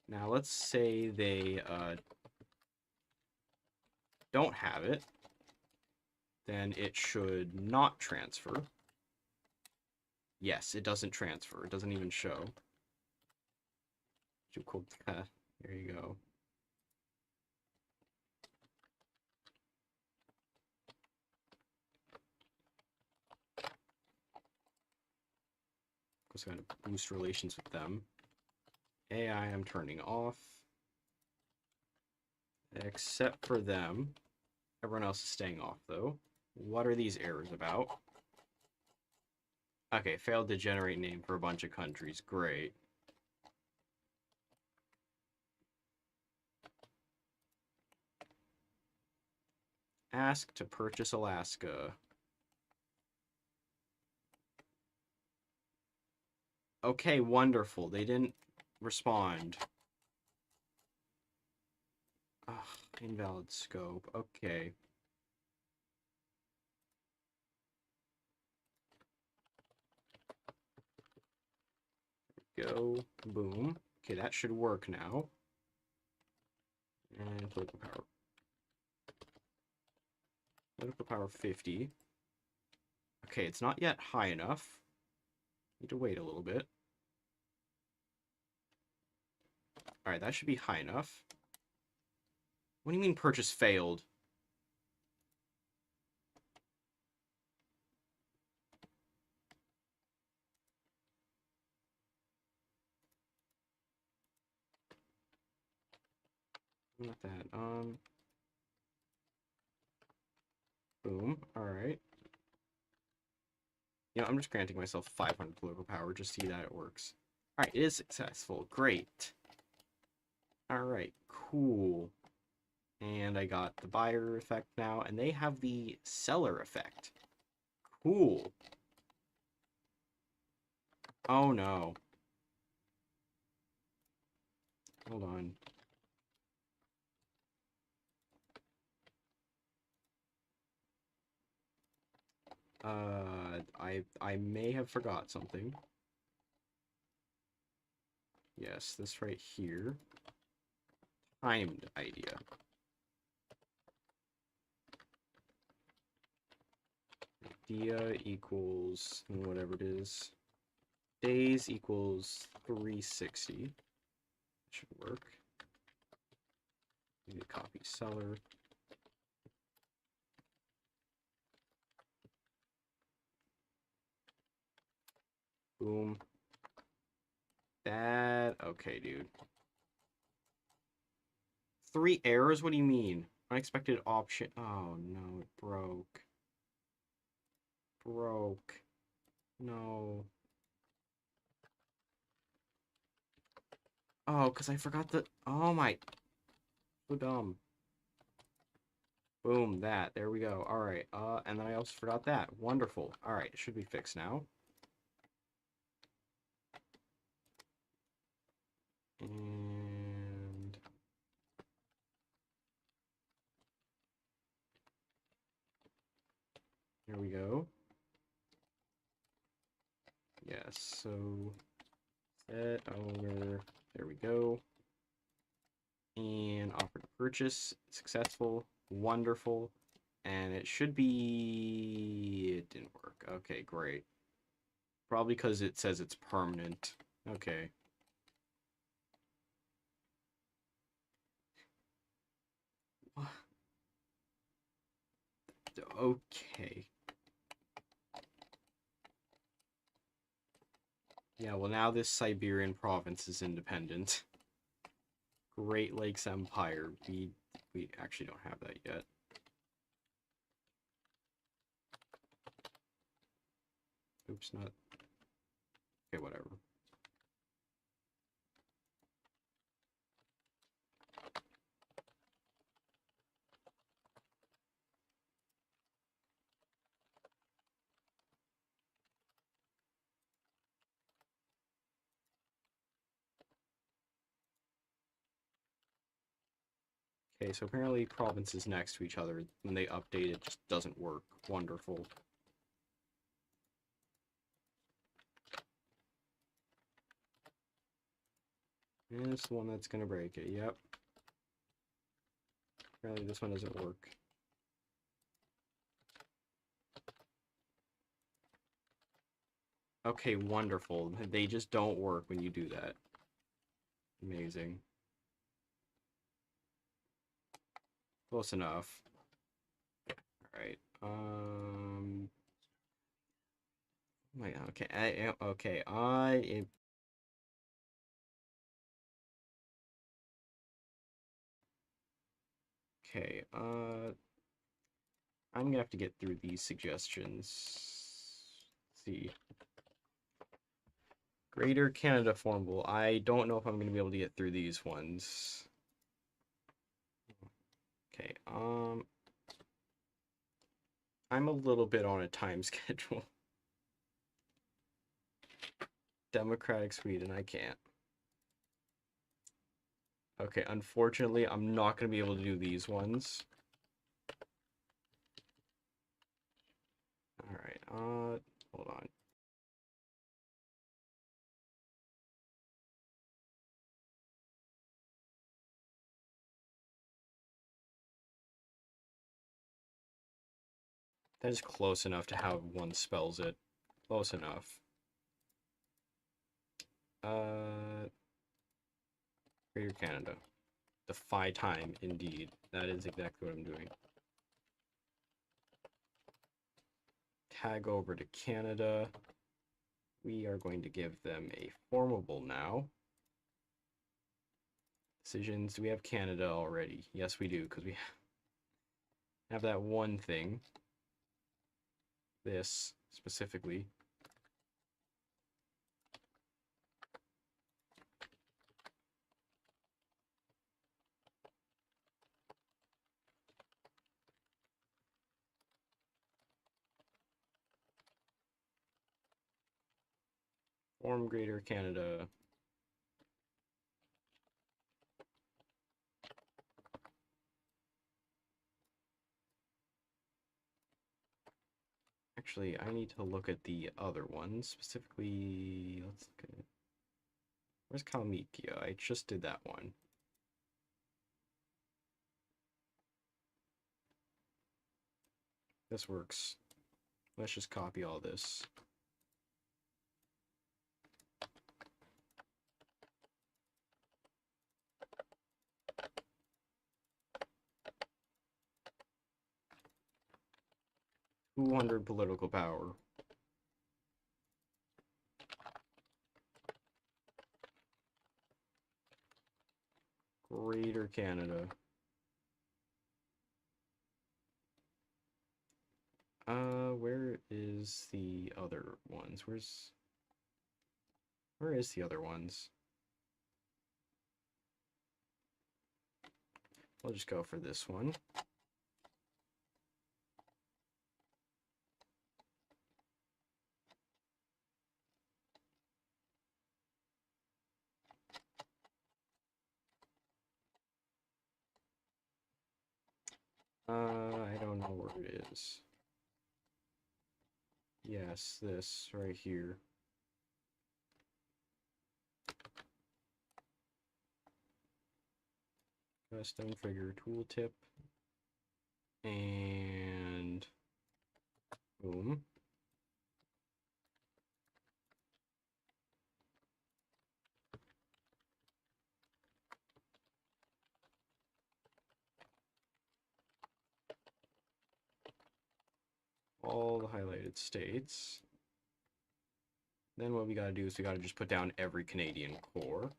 Now let's say they don't have it. Then it should not transfer. Yes, it doesn't transfer. It doesn't even show. There you go. Just going to boost relations with them. AI I'm turning off. Except for them. Everyone else is staying off, though. What are these errors about? Okay, failed to generate name for a bunch of countries. Great. Ask to purchase Alaska. Okay, wonderful. They didn't respond. Ugh, invalid scope. Okay. Go. Boom. Okay, that should work now. And political power. Political power 50. Okay, it's not yet high enough. Need to wait a little bit. Alright, that should be high enough. What do you mean purchase failed? Not that. Boom. Alright. You know, I'm just granting myself 500 political power. Just see that it works. Alright, it is successful. Great. Alright, cool. And I got the buyer effect now, and they have the seller effect. Cool. Oh no. Hold on. I may have forgot something. Yes, this right here. Timed idea. Idea equals whatever it is. Days equals 360. Should work. Need to copy seller. Boom. That okay, dude. 3 errors? What do you mean? Unexpected option. Oh no, it broke. Broke. No. Oh, because I forgot the. Oh my. So dumb. Boom, that. There we go. Alright. And then I also forgot that. Wonderful. Alright, it should be fixed now. And here we go. Yes, so set owner. There we go. And offer to purchase. Successful. Wonderful. And it should be... It didn't work. Okay, great. Probably because it says it's permanent. Okay. Okay. Yeah, well now this Siberian province is independent. Great Lakes Empire. We actually don't have that yet. Oops, not... Okay, whatever. Okay, so apparently provinces next to each other, when they update, it just doesn't work. Wonderful. And it's the one that's gonna break it, yep. Apparently this one doesn't work. Okay, wonderful. They just don't work when you do that. Amazing. Close enough. Alright, wait, okay, okay, I'm gonna have to get through these suggestions. Let's see. Greater Canada Formable. I don't know if I'm gonna be able to get through these ones. Okay, I'm a little bit on a time schedule. Democratic Sweden, I can't. Okay, unfortunately, I'm not gonna be able to do these ones. Alright, hold on. That is close enough to how one spells it. Close enough. Greater Canada. Defy time, indeed. That is exactly what I'm doing. Tag over to Canada. We are going to give them a formable now. Decisions. Do we have Canada already? Yes, we do, because we have that one thing. This, specifically. Form Greater Canada. Actually, I need to look at the other ones. Specifically, let's look at it. Where's Kalmykia? I just did that one. This works. Let's just copy all this. $200 political power. Greater Canada. Where is the other ones? Where is the other ones? We'll just go for this one. I don't know where it is. Yes, this right here. Custom figure tooltip. And boom. All the highlighted states. Then what we gotta do is we gotta just put down every Canadian core.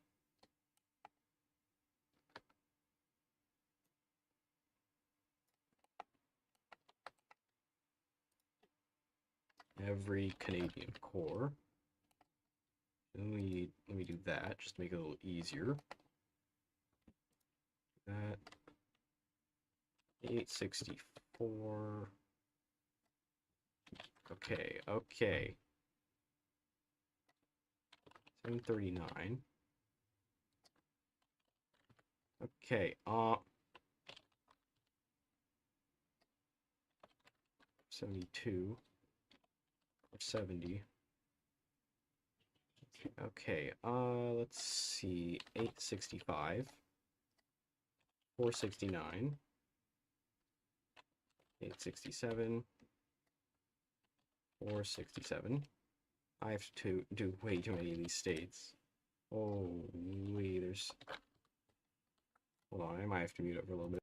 Every Canadian core. Then let me do that, just to make it a little easier. That 864. Okay, okay. 739. Okay, 72, or 70. Okay, let's see, 865, 469, 867, 467. I have to do way too many of these states. Oh, wait, there's... Hold on, I might have to mute up for a little bit.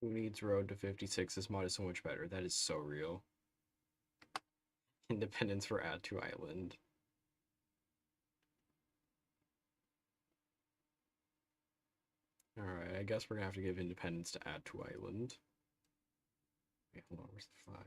Who needs Road to 56? This mod is so much better. That is so real. Independence for Add to Island. guess we're gonna have to give independence to add to island. Wait, hold on, where's the flag?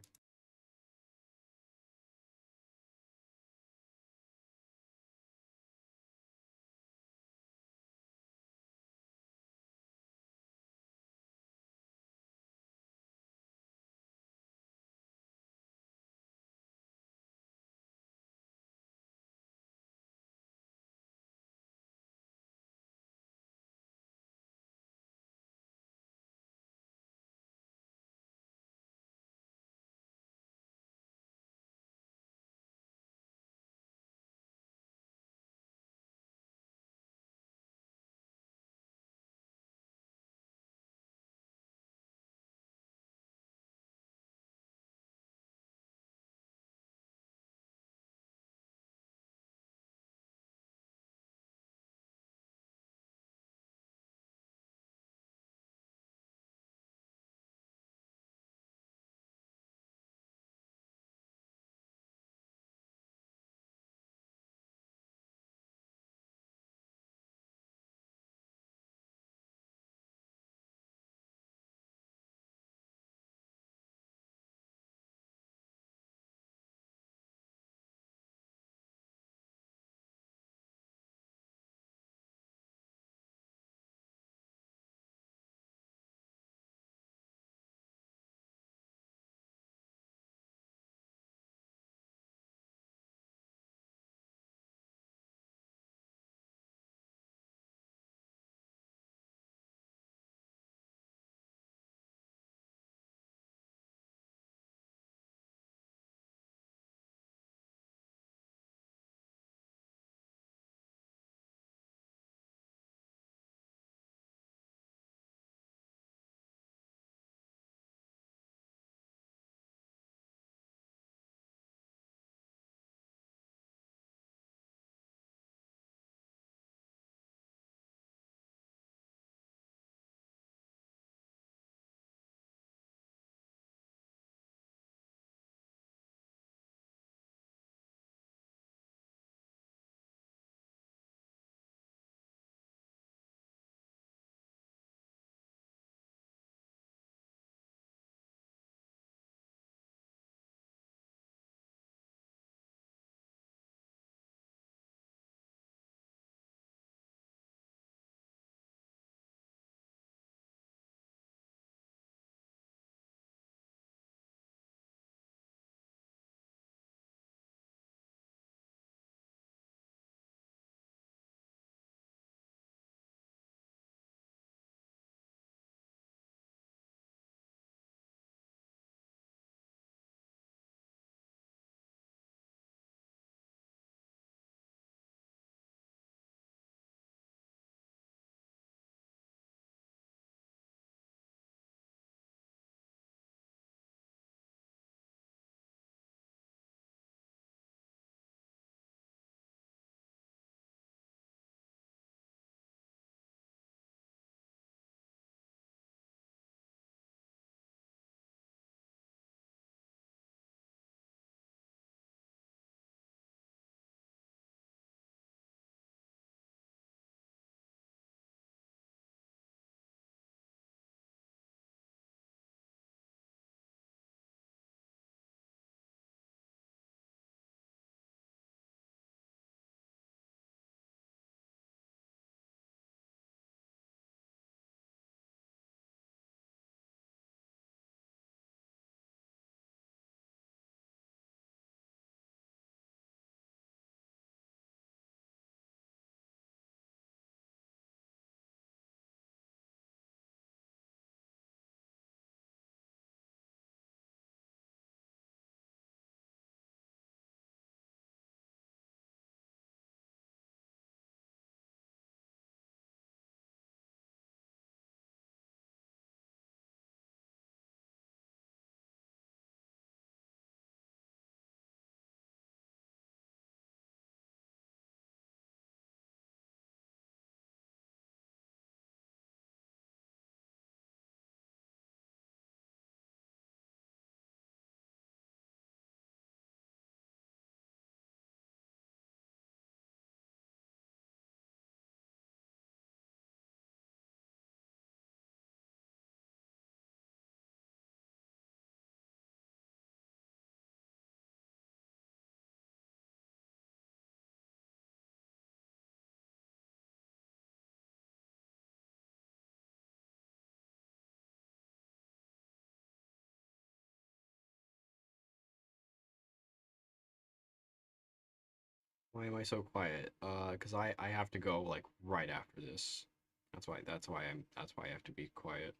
Why am I so quiet? Cause I have to go like right after this. That's why I have to be quiet.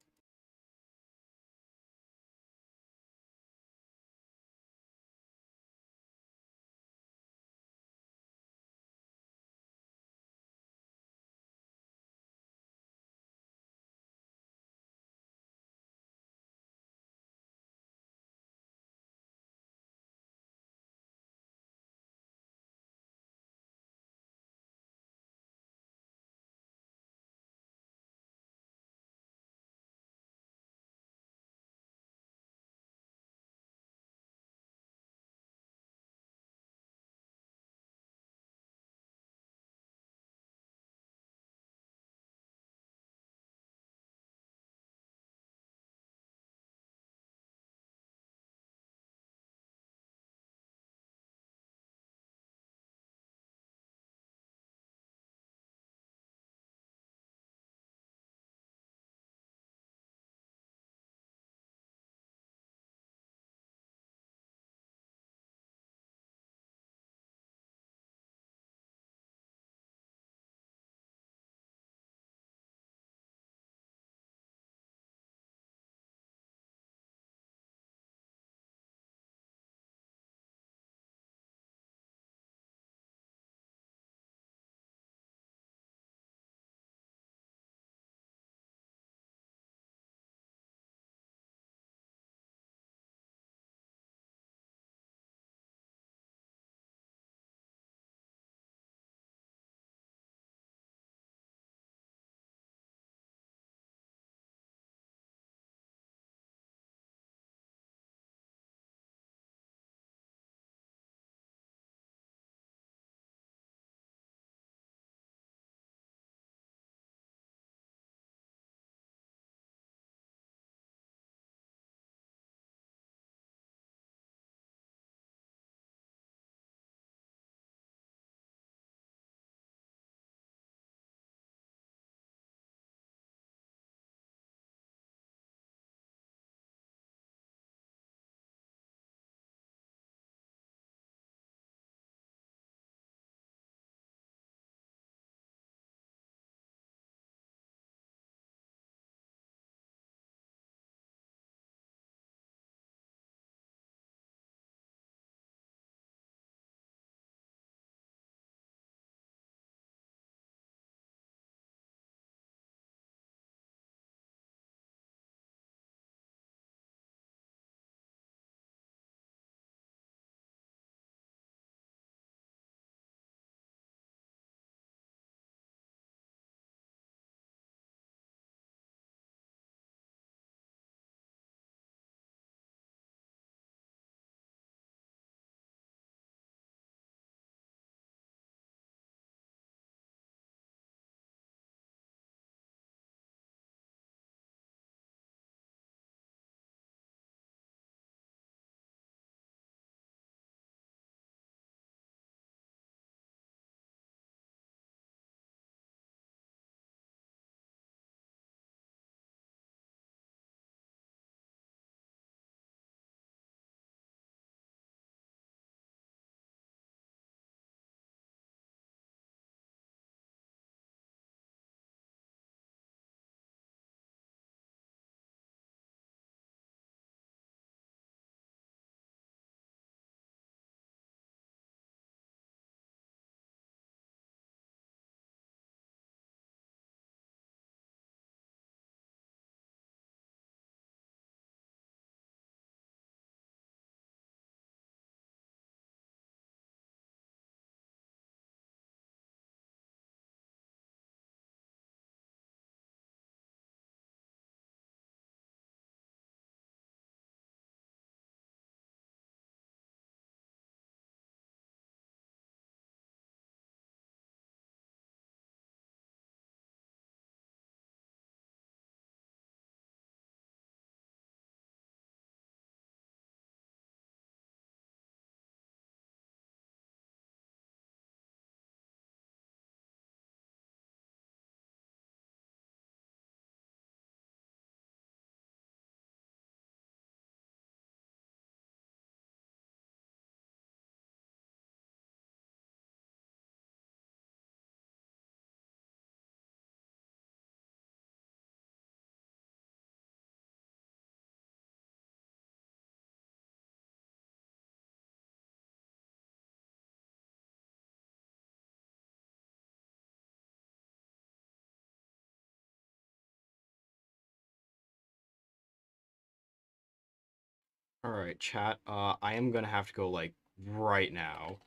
Alright, chat. I am gonna have to go, like, right now.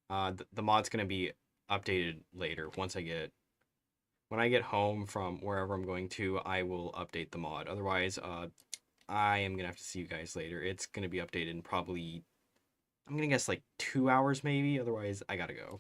The mod's gonna be updated later when I get home from wherever I'm going to, I will update the mod. Otherwise, I am gonna have to see you guys later. It's gonna be updated in probably, I'm gonna guess like 2 hours maybe. Otherwise, I gotta go.